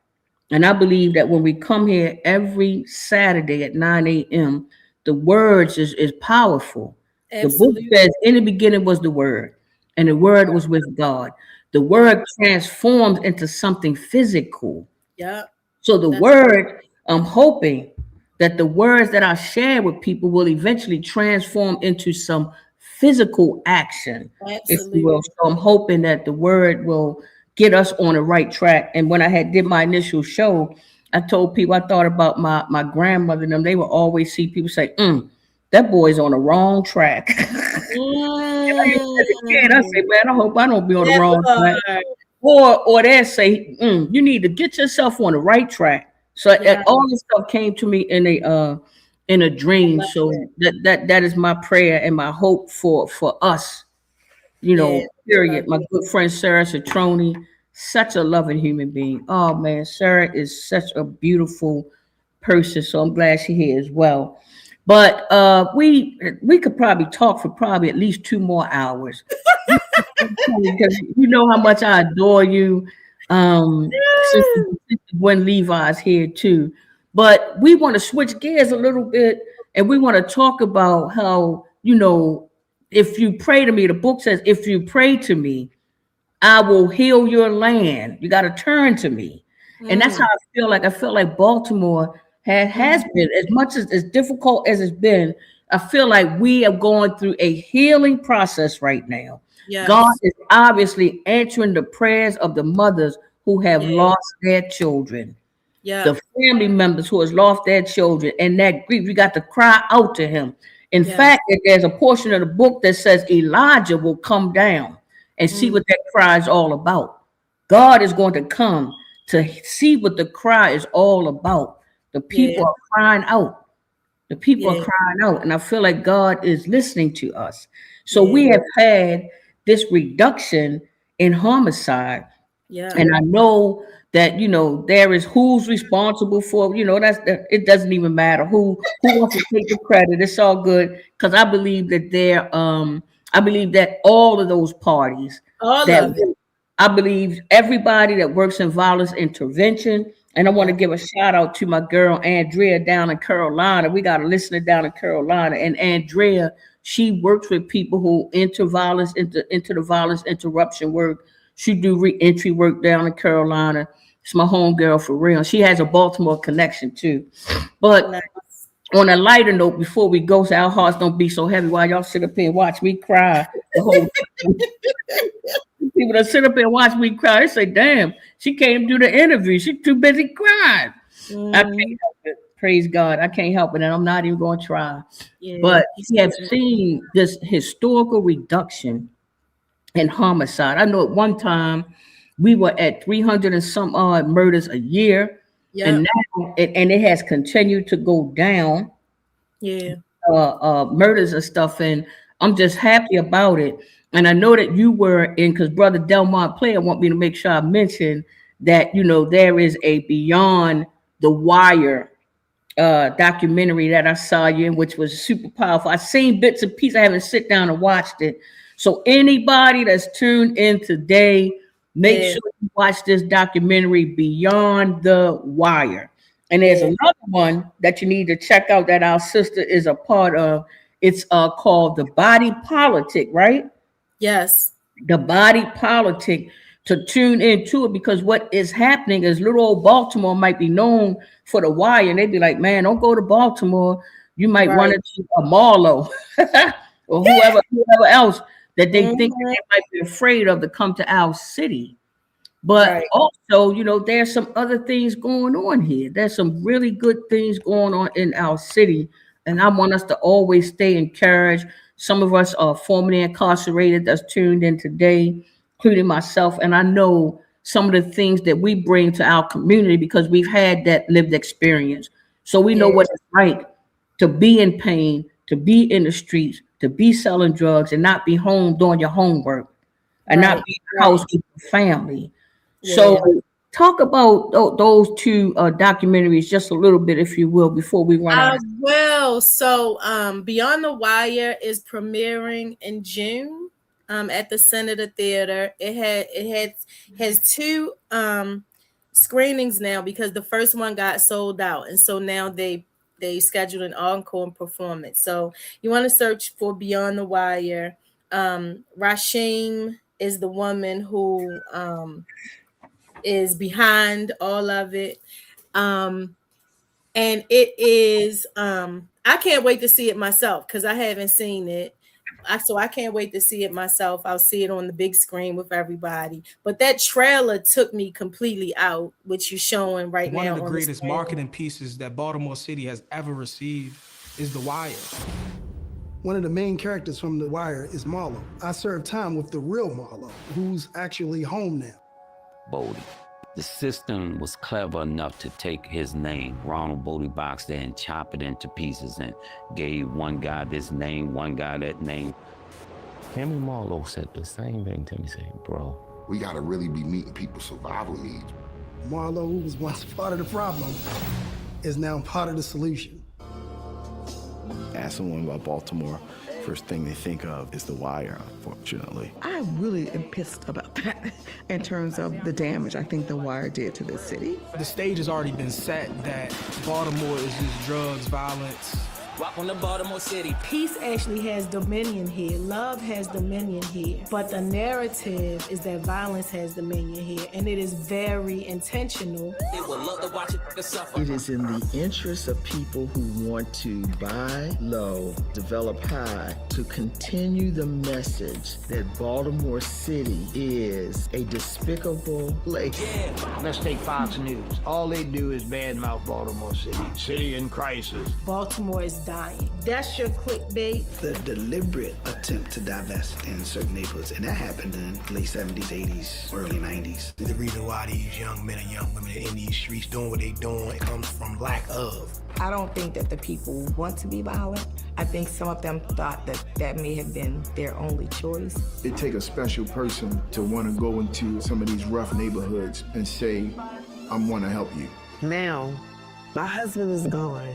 And I believe that when we come here every Saturday at 9 a.m., the words is powerful. The book Absolutely. says, in the beginning was the word, and the word was with God. The Yeah. word transforms into something physical. Yeah. So the That's word, I'm hoping that the words that I share with people will eventually transform into some physical action, if you will. absolutely. So I'm hoping that the word will get us on the right track. And when I had did my initial show, I told people I thought about my grandmother and them. They would always see people say, that boy's on the wrong track. I used to, as a kid, I say, Mm. man, I hope I don't be on the That wrong track. part. Or they say, you need to get yourself on the right track. So Yeah. all this stuff came to me in a I dream. love So it. that is my prayer and my hope for us, Yeah. I love period. My it. good friend Sarah Citroni, such a loving human being. Oh man, Sarah is such a beautiful person. So I'm glad she's here as well. But we could probably talk for probably at least 2 more hours. Because you know how much I adore you. Sister Gwen Levi is here too. But we want to switch gears a little bit, and we want to talk about how, if you pray to me, the book says, if you pray to me, I will heal your land. You got to turn to me. And that's how Mm. I feel like. I feel like Baltimore has Mm. been, as much as difficult as it's been, I feel like we are going through a healing process right now. God Yes. is obviously answering the prayers of the mothers who have Yeah. lost their children, Yeah. the family members who has lost their children, and that grief. We got to cry out to him. In Yes. fact, there's a portion of the book that says Elijah will come down and see Mm. what that cry is all about. God is going to come to see what the cry is all about. The Yeah. people are crying out. The people are Yeah. crying out, and I feel like God is listening to us. So Yeah. we have had this reduction in homicide, Yeah. and I know that there is who's responsible for. It doesn't even matter who wants to take the credit. It's all good because I believe that I believe that all of those parties All that of it. I believe everybody that works in violence intervention. And I want to Yeah. give a shout out to my girl Andrea down in Carolina. We got a listener down in Carolina, and Andrea, she works with people who enter violence into the violence interruption work. She do reentry work down in Carolina. It's my homegirl for real. She has a Baltimore connection too. But Nice. on a lighter note, before we go, so our hearts don't be so heavy while y'all sit up here and watch me cry the whole time. People that sit up and watch me cry, they say, damn, she can't do the interview. She's too busy crying. I can't Mhm. help it. Praise God. I can't help it. And I'm not even going to try. Yeah. But we have seen this historical reduction in homicide. I know at one time we were at 300 and some odd murders a year. Yep. And now it has continued to go down, Yeah. murders and stuff. And I'm just happy about it. And I know that you were in, because Brother Delmont Player want me to make sure I mention that, there is a Beyond the Wire documentary that I saw you in, which was super powerful. I've seen bits and pieces. I haven't sit down and watched it. So anybody that's tuned in today, make Yeah. sure you watch this documentary, Beyond the Wire. And there's Yeah. another one that you need to check out that our sister is a part of. It's called The Body Politic, right? Yes. The Body Politic, to tune into it, because what is happening is little old Baltimore might be known for the wire, and they'd be like, man, don't go to Baltimore. You might run Right. into a Marlowe or whoever else that they think that Mhm. they might be afraid of to come to our city. But Right. also, there's some other things going on here. There's some really good things going on in our city. And I want us to always stay encouraged. Some of us are formerly incarcerated that's tuned in today, including myself. And I know some of the things that we bring to our community because we've had that lived experience. So we know Yeah. what it's like to be in pain, to be in the streets, to be selling drugs and not be home doing your homework and not Right. be in the Right. house with your family. So Yeah. talk about those two documentaries just a little bit, if you will, before we run out. Well, so Beyond the Wire is premiering in June at the Senator Theater. Has two screenings now because the first one got sold out, and so now they scheduled an encore performance. So you want to search for Beyond the Wire. Rashim is the woman who is behind all of it. And it is I can't wait to see it myself because I haven't seen it. So I can't wait to see it myself. I'll see it on the big screen with everybody. But that trailer took me completely out, which you're showing right One now. of the on greatest screen. marketing pieces that Baltimore City has ever received is The Wire. One of the main characters from The Wire is Marlo. I served time with the real Marlo, who's actually home now. Bodie. The system was clever enough to take his name, Ronald Bodie Boxer, and chop it into pieces and gave one guy this name, one guy that name. Henry Marlowe said the same thing to me, saying, bro, we gotta really be meeting people's survival needs. Marlo, who was once part of the problem, is now part of the solution. Ask someone about Baltimore, first thing they think of is The Wire, unfortunately. I really am pissed about that in terms of the damage I think The Wire did to this city. The stage has already been set that Baltimore is just drugs, violence. Welcome to Baltimore City. Peace actually has dominion here. Love has dominion here. But the narrative is that violence has dominion here. And it is very intentional. They will love to watch it suffer. It is in the interest of people who want to buy low, develop high, to continue the message that Baltimore City is a despicable place. Yeah. Let's take Fox News. All they do is badmouth Baltimore City. City in crisis. Baltimore is dying. That's your clickbait. The deliberate attempt to divest in certain neighborhoods, and that happened in late 70s, 80s, early 90s. The reason why these young men and young women are in these streets doing what they doing, it comes from lack of. I don't think that the people want to be violent. I think some of them thought that that may have been their only choice. It takes a special person to want to go into some of these rough neighborhoods and say, I want to help you. Now, my husband is gone.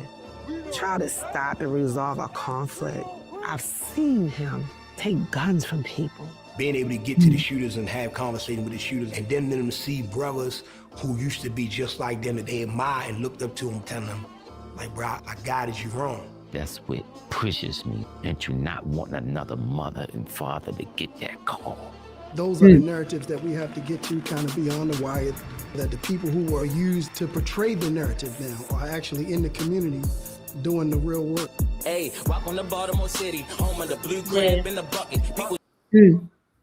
Try to stop and resolve a conflict. I've seen him take guns from people. Being able to get to the shooters and have conversation with the shooters, and then them to see brothers who used to be just like them that they admire and looked up to them, telling them, like, bro, I guided you wrong. That's what pushes me into not wanting another mother and father to get that call. Those are the narratives that we have to get to kind of beyond the wire, that the people who are used to portray the narrative now are actually in the community doing the real work. Hey, welcome to Baltimore City, home of the blue crab in the bucket. People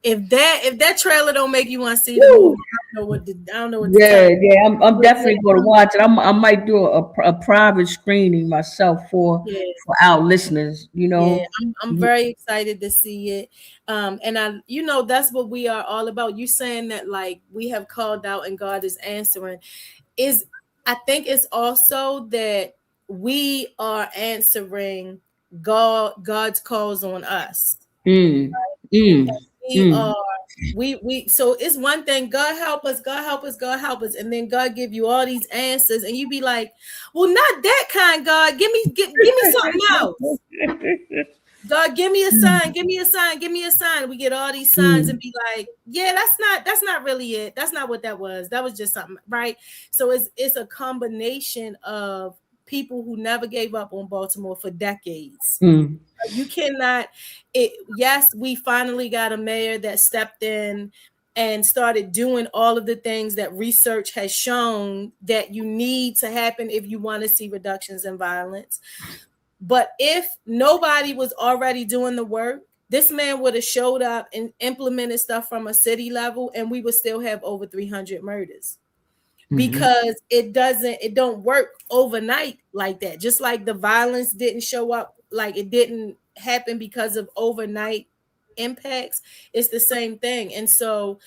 if that trailer don't make you want to see the movie, I don't know what to tell Yeah, you. yeah, I'm But definitely going to watch it. I might do a private screening myself yeah, for our listeners. yeah, I'm very excited to see it. And that's what we are all about. You saying that like we have called out and God is answering is I think it's also that we are answering God's calls on us. Mm, mm, We mm, are we so it's one thing, God help us, God help us, God help us, and then God give you all these answers, and you be like, well, not that kind, God. Give me something else. God, give me a sign, give me a sign, give me a sign. We get all these signs and mm, be like, yeah, that's not really it. That's not what that was. That was just something, right? So it's a combination of people who never gave up on Baltimore for decades. mm, You cannot yes, we finally got a mayor that stepped in and started doing all of the things that research has shown that you need to happen if you want to see reductions in violence. But if nobody was already doing the work, this man would have showed up and implemented stuff from a city level, and we would still have over 300 murders mhm, because it don't work overnight like that. Just like the violence didn't show up, like it didn't happen because of overnight impacts. It's the same thing. And so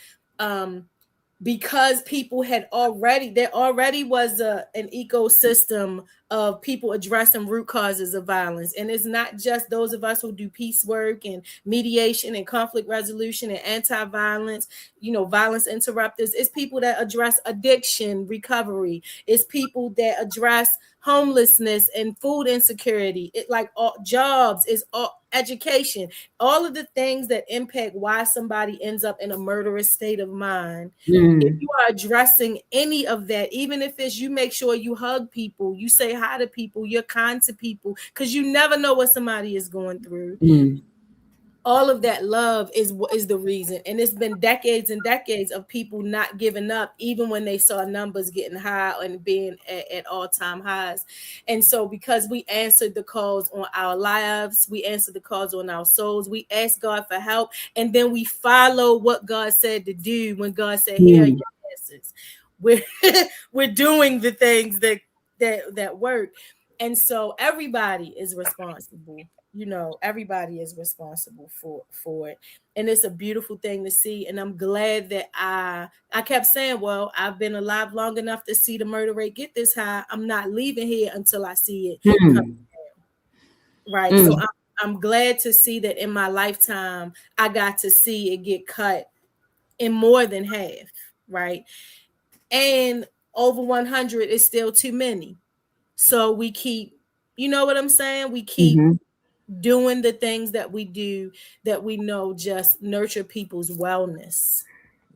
because people there already was an ecosystem of people addressing root causes of violence, and it's not just those of us who do peace work and mediation and conflict resolution and anti-violence, violence interrupters. It's people that address addiction recovery. It's people that address homelessness and food insecurity. It like all jobs, is all education, all of the things that impact why somebody ends up in a murderous state of mind. If mm, you are addressing any of that, even if it's you make sure you hug people, you say hi to people, you're kind to people, because you never know what somebody is going through. mm, All of that love is the reason. And it's been decades and decades of people not giving up, even when they saw numbers getting high and being at all-time highs. And so because we answered the calls on our lives, we answered the calls on our souls, we asked God for help, and then we follow what God said to do. When God said, here are mm, your answers, we're we're doing the things that work. And so everybody is responsible. Everybody is responsible for it, and it's a beautiful thing to see. And I'm glad that I kept saying, well, I've been alive long enough to see the murder rate get this high. I'm not leaving here until I see it come mm, down. Right. So mm, I'm glad to see that in my lifetime I got to see it get cut in more than half. Right. And over 100 is still too many. So we keep, you know what I'm saying? We keep mhm. doing the things that we do that we know just nurture people's wellness.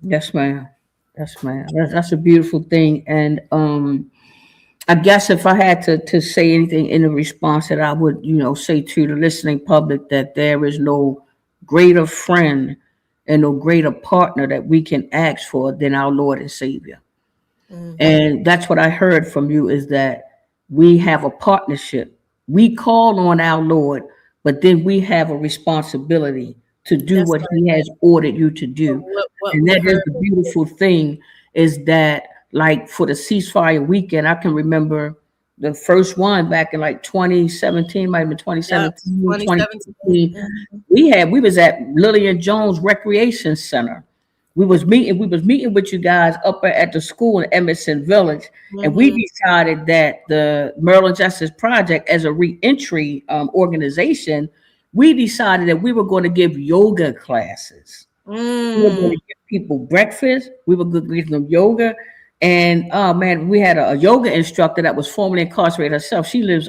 Yes, ma'am. Yes, ma'am. That's a beautiful thing. And I guess if I had to say anything in the response, that I would, say to the listening public, that there is no greater friend and no greater partner that we can ask for than our Lord and Savior. And that's what I heard from you, is that we have a partnership. We call on our Lord, but then we have a responsibility to do That's what He has ordered you to do. what And we that is heard. the beautiful thing, is that, like, for the ceasefire weekend, I can remember the first one back in like 2017, might have been Yeah, 2017, 2017. 2016. We was at Lillian Jones Recreation Center. We was meeting with you guys up at the school in Emerson Village, and we Mhm. decided that the Maryland Justice Project, as a reentry organization, we decided that we were going to give yoga classes. We were going Mm. to give people breakfast. We were going to give them yoga. And oh man, we had a yoga instructor that was formerly incarcerated herself. She lives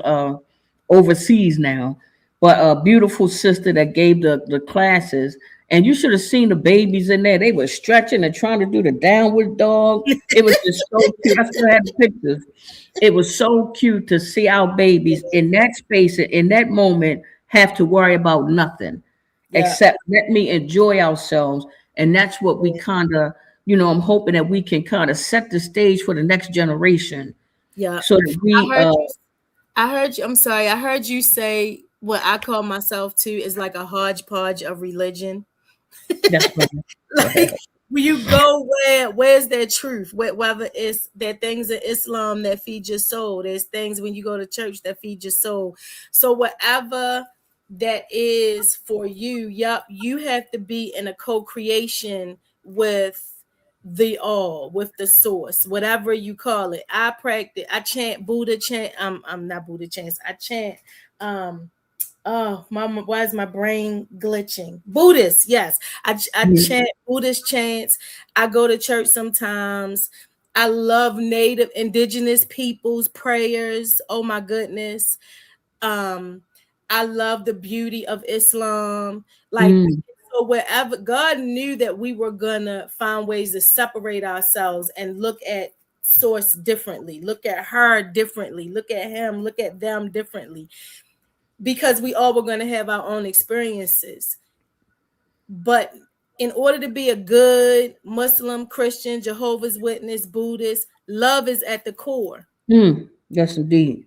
overseas now, but a beautiful sister that gave the classes. And you should have seen the babies in there. They were stretching and trying to do the downward dog. It was just so cute. I still have the pictures. It was so cute to see our babies in that space, in that moment, have to worry about nothing Yeah. except let me enjoy ourselves. And that's what we kind of, I'm hoping that we can kind of set the stage for the next generation, Yeah. so that I we heard you I'm sorry. I heard you say what I call myself too is like a hodgepodge of religion. That's right. Like when you go where's that truth? Whether it's there things in Islam that feed your soul, there's things when you go to church that feed your soul. So whatever that is for you, yup, you have to be in a co-creation with the all, with the source, whatever you call it. I chant Buddha chant. I'm not Buddha chants. I chant oh, mama, why is my brain glitching? Buddhist, yes. I chant Buddhist chants. I go to church sometimes. I love native indigenous people's prayers. Oh my goodness. Um, I love the beauty of Islam. Like so wherever God knew that we were gonna find ways to separate ourselves and look at source differently, look at her differently, look at him, look at them differently, because we all were going to have our own experiences. But in order to be a good Muslim, Christian, Jehovah's Witness, Buddhist, love is at the core. Yes, indeed.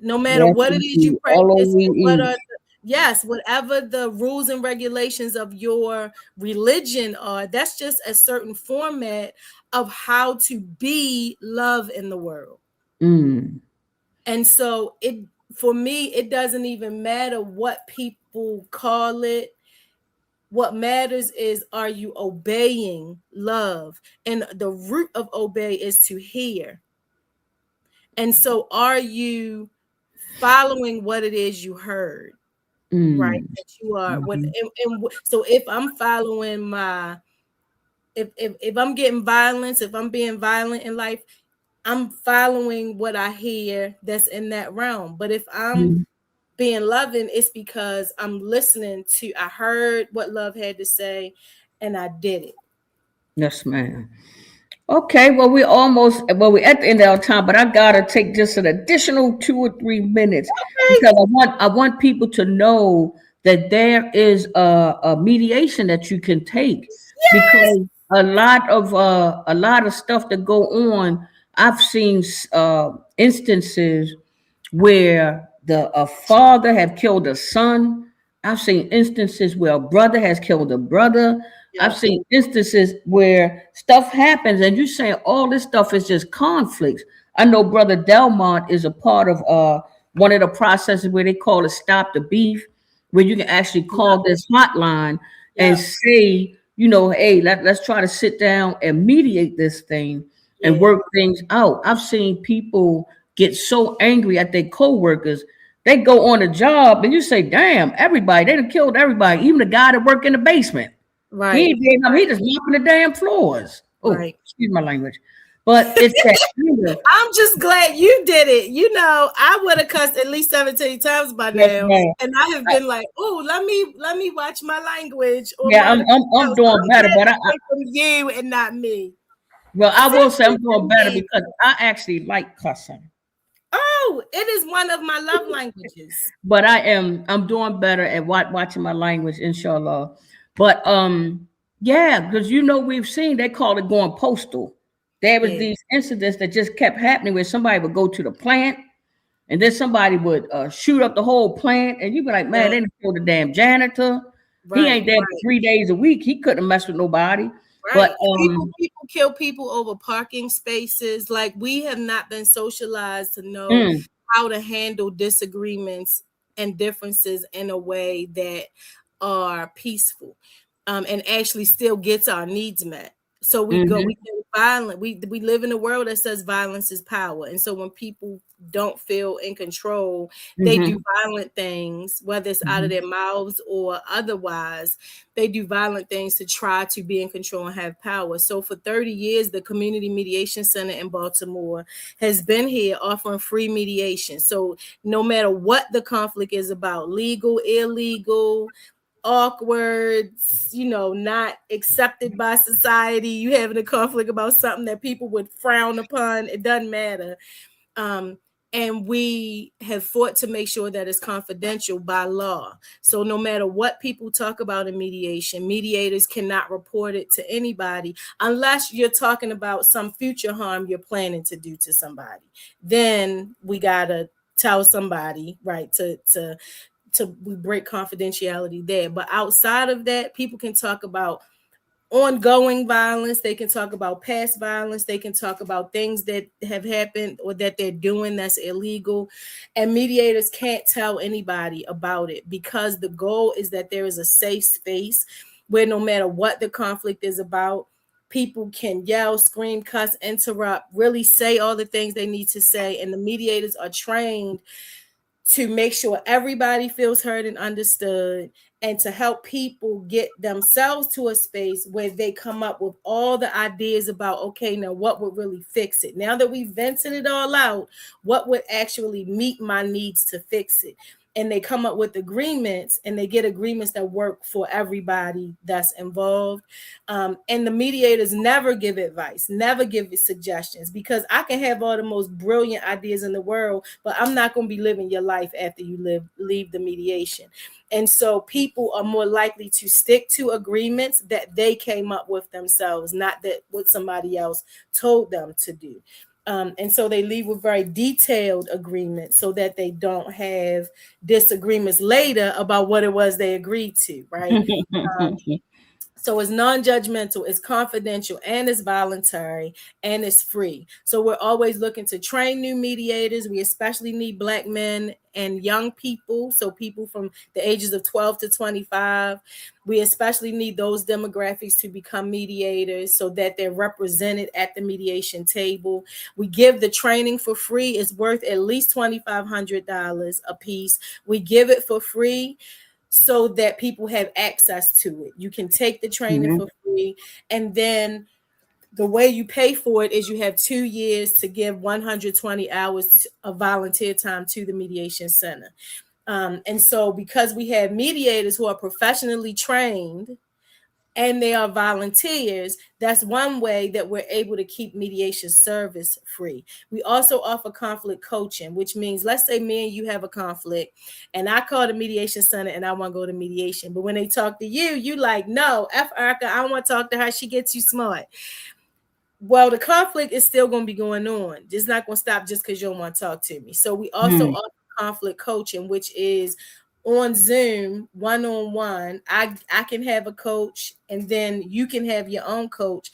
No matter Yes, what it is you indeed. All practice, over we what eat. are yes, whatever the rules and regulations of your religion are, that's just a certain format of how to be love in the world. And so it for me, it doesn't even matter what people call it. What matters is, are you obeying love? And the root of obey is to hear. And so are you following what it is you heard? Right. That you are so if I'm following my if I'm getting violence, if I'm being violent in life, I'm following what I hear that's in that realm. But if I'm being loving, it's because I'm listening to, I heard what love had to say and I did it. Yes, ma'am. Okay, well, we're at the end of our time, but I gotta take just an additional 2 or 3 minutes because I want people to know that there is a mediation that you can take because a lot of stuff that go on. I've seen instances where a father have killed a son. I've seen instances where a brother has killed a brother. I've seen instances where stuff happens and you say all this stuff is just conflicts. I know Brother Delmont is a part of one of the processes where they call it Stop the Beef, where you can actually call this hotline and say, hey, let's try to sit down and mediate this thing and work things out. I've seen people get so angry at their coworkers. They go on a job and you say, damn, everybody, they done killed everybody, even the guy that worked in the basement. He ain't doing nothing, he just mopping the damn floors. Oh, excuse my language. But it's that anger. I'm just glad you did it. You know, I would have cussed at least 17 times by Yes, now. ma'am. And I have been like, oh, let me watch my language. Or Yeah, my, I'm doing better, but from you and not me. well, I will say I'm doing better because I actually like cussing. Oh, it is one of my love languages. But I'm doing better at watching my language, inshallah. But yeah, because we've seen they call it going postal. There was these incidents that just kept happening where somebody would go to the plant and then somebody would shoot up the whole plant, and you'd be like, man, they didn't kill the damn janitor. He ain't there for 3 days a week. He couldn't mess with nobody. Right. But People kill people over parking spaces. Like, we have not been socialized to know how to handle disagreements and differences in a way that are peaceful, and actually still gets our needs met. So we get violent. We live in a world that says violence is power. And so when people don't feel in control, they do violent things, whether it's out of their mouths or otherwise. They do violent things to try to be in control and have power. So for 30 years, the Community Mediation Center in Baltimore has been here offering free mediation. So no matter what the conflict is about, legal, illegal, awkward, not accepted by society, you having a conflict about something that people would frown upon, it doesn't matter. And we have fought to make sure that it's confidential by law. So no matter what people talk about in mediation, mediators cannot report it to anybody unless you're talking about some future harm you're planning to do to somebody. Then we gotta tell somebody, right, to we break confidentiality there. But outside of that, people can talk about ongoing violence, they can talk about past violence, they can talk about things that have happened or that they're doing that's illegal, and mediators can't tell anybody about it, because the goal is that there is a safe space where no matter what the conflict is about, people can yell, scream, cuss, interrupt, really say all the things they need to say, and the mediators are trained to make sure everybody feels heard and understood, and to help people get themselves to a space where they come up with all the ideas about, okay, now what would really fix it? Now that we've vented it all out, what would actually meet my needs to fix it? And they come up with agreements, and they get agreements that work for everybody that's involved. And the mediators never give advice, never give suggestions, because I can have all the most brilliant ideas in the world, but I'm not going to be living your life after you leave the mediation. And so people are more likely to stick to agreements that they came up with themselves, not that what somebody else told them to do. And so they leave with very detailed agreements so that they don't have disagreements later about what it was they agreed to, right? So it's non-judgmental, it's confidential, and it's voluntary, and it's free. So we're always looking to train new mediators. We especially need Black men and young people, so people from the ages of 12 to 25. We especially need those demographics to become mediators so that they're represented at the mediation table. We give the training for free. It's worth at least $2,500 a piece. We give it for free so that people have access to it. You can take the training for free, and then the way you pay for it is you have 2 years to give 120 hours of volunteer time to the mediation center. And so because we have mediators who are professionally trained and they are volunteers, that's one way that we're able to keep mediation service free. We also offer conflict coaching, which means, let's say me and you have a conflict, and I call the mediation center and I want to go to mediation. But when they talk to you, you like, no, F Erricka, I don't want to talk to her. She gets you smart. Well, the conflict is still going to be going on. It's not going to stop just because you don't want to talk to me. So we also offer conflict coaching, which is on Zoom, one-on-one. I can have a coach, and then you can have your own coach.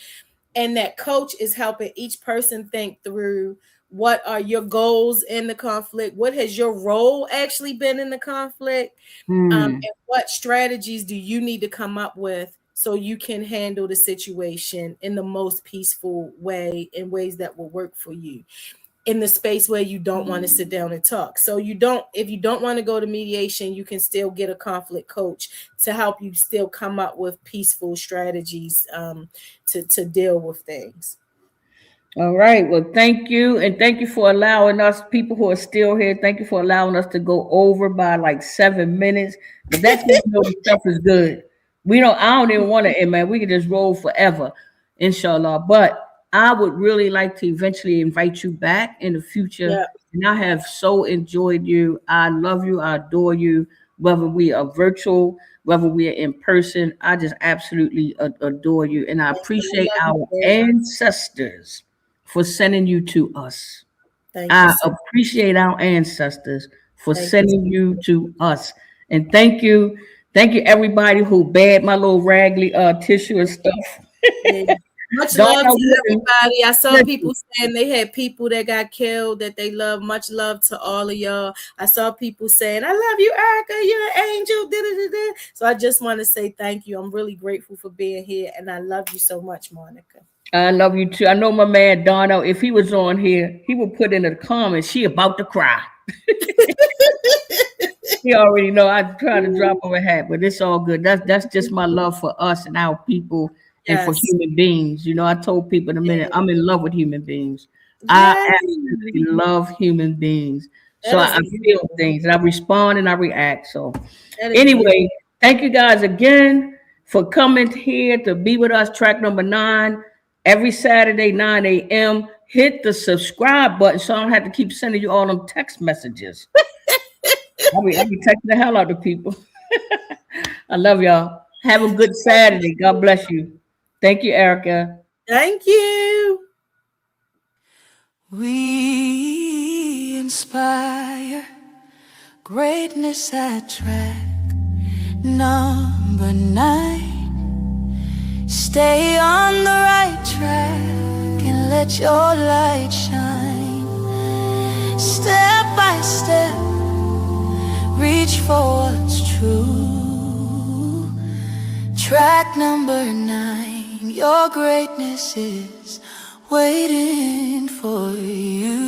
And that coach is helping each person think through, what are your goals in the conflict? What has your role actually been in the conflict? And what strategies do you need to come up with so you can handle the situation in the most peaceful way, in ways that will work for you, in the space where you don't want to sit down and talk. So if you don't want to go to mediation, you can still get a conflict coach to help you still come up with peaceful strategies to deal with things. All right. Well, thank you. And thank you for allowing us, people who are still here, thank you for allowing us to go over by like 7 minutes. But that's when you know the stuff is good. I don't even want to end, man. We can just roll forever, inshallah. But I would really like to eventually invite you back in the future. Yeah. And I have so enjoyed you. I love you. I adore you. Whether we are virtual, whether we are in person, I just absolutely adore you. And I appreciate our ancestors for sending you to us. I appreciate our ancestors for sending you to us. And thank you everybody who bared my little raggedy tissue and stuff. Much love to everybody. I saw people saying they had people that got killed that they love. Much love to all of y'all. I saw people saying, I love you, Erricka, you're an angel. Da-da-da-da. So I just want to say thank you. I'm really grateful for being here, and I love you so much, Monica. I love you too. I know my man Dono, if he was on here, he would put in the comments, she about to cry. He already know I try to drop him a hat, but it's all good. That's just my love for us and our people and for human beings. I told people in a minute, I'm in love with human beings. I absolutely love human beings. So I feel things and I respond and I react. So anyway, thank you guys again for coming here to be with us, track number 9. Every Saturday, 9 a.m. Hit the subscribe button so I don't have to keep sending you all them text messages. I'll be texting the hell out of people. I love y'all. Have a good Saturday. God bless you. Thank you, Erricka. Thank you. We inspire Greatness at track number 9. Stay on the right track and let your light shine. Step by step, reach for what's true. Track number 9, your greatness is waiting for you.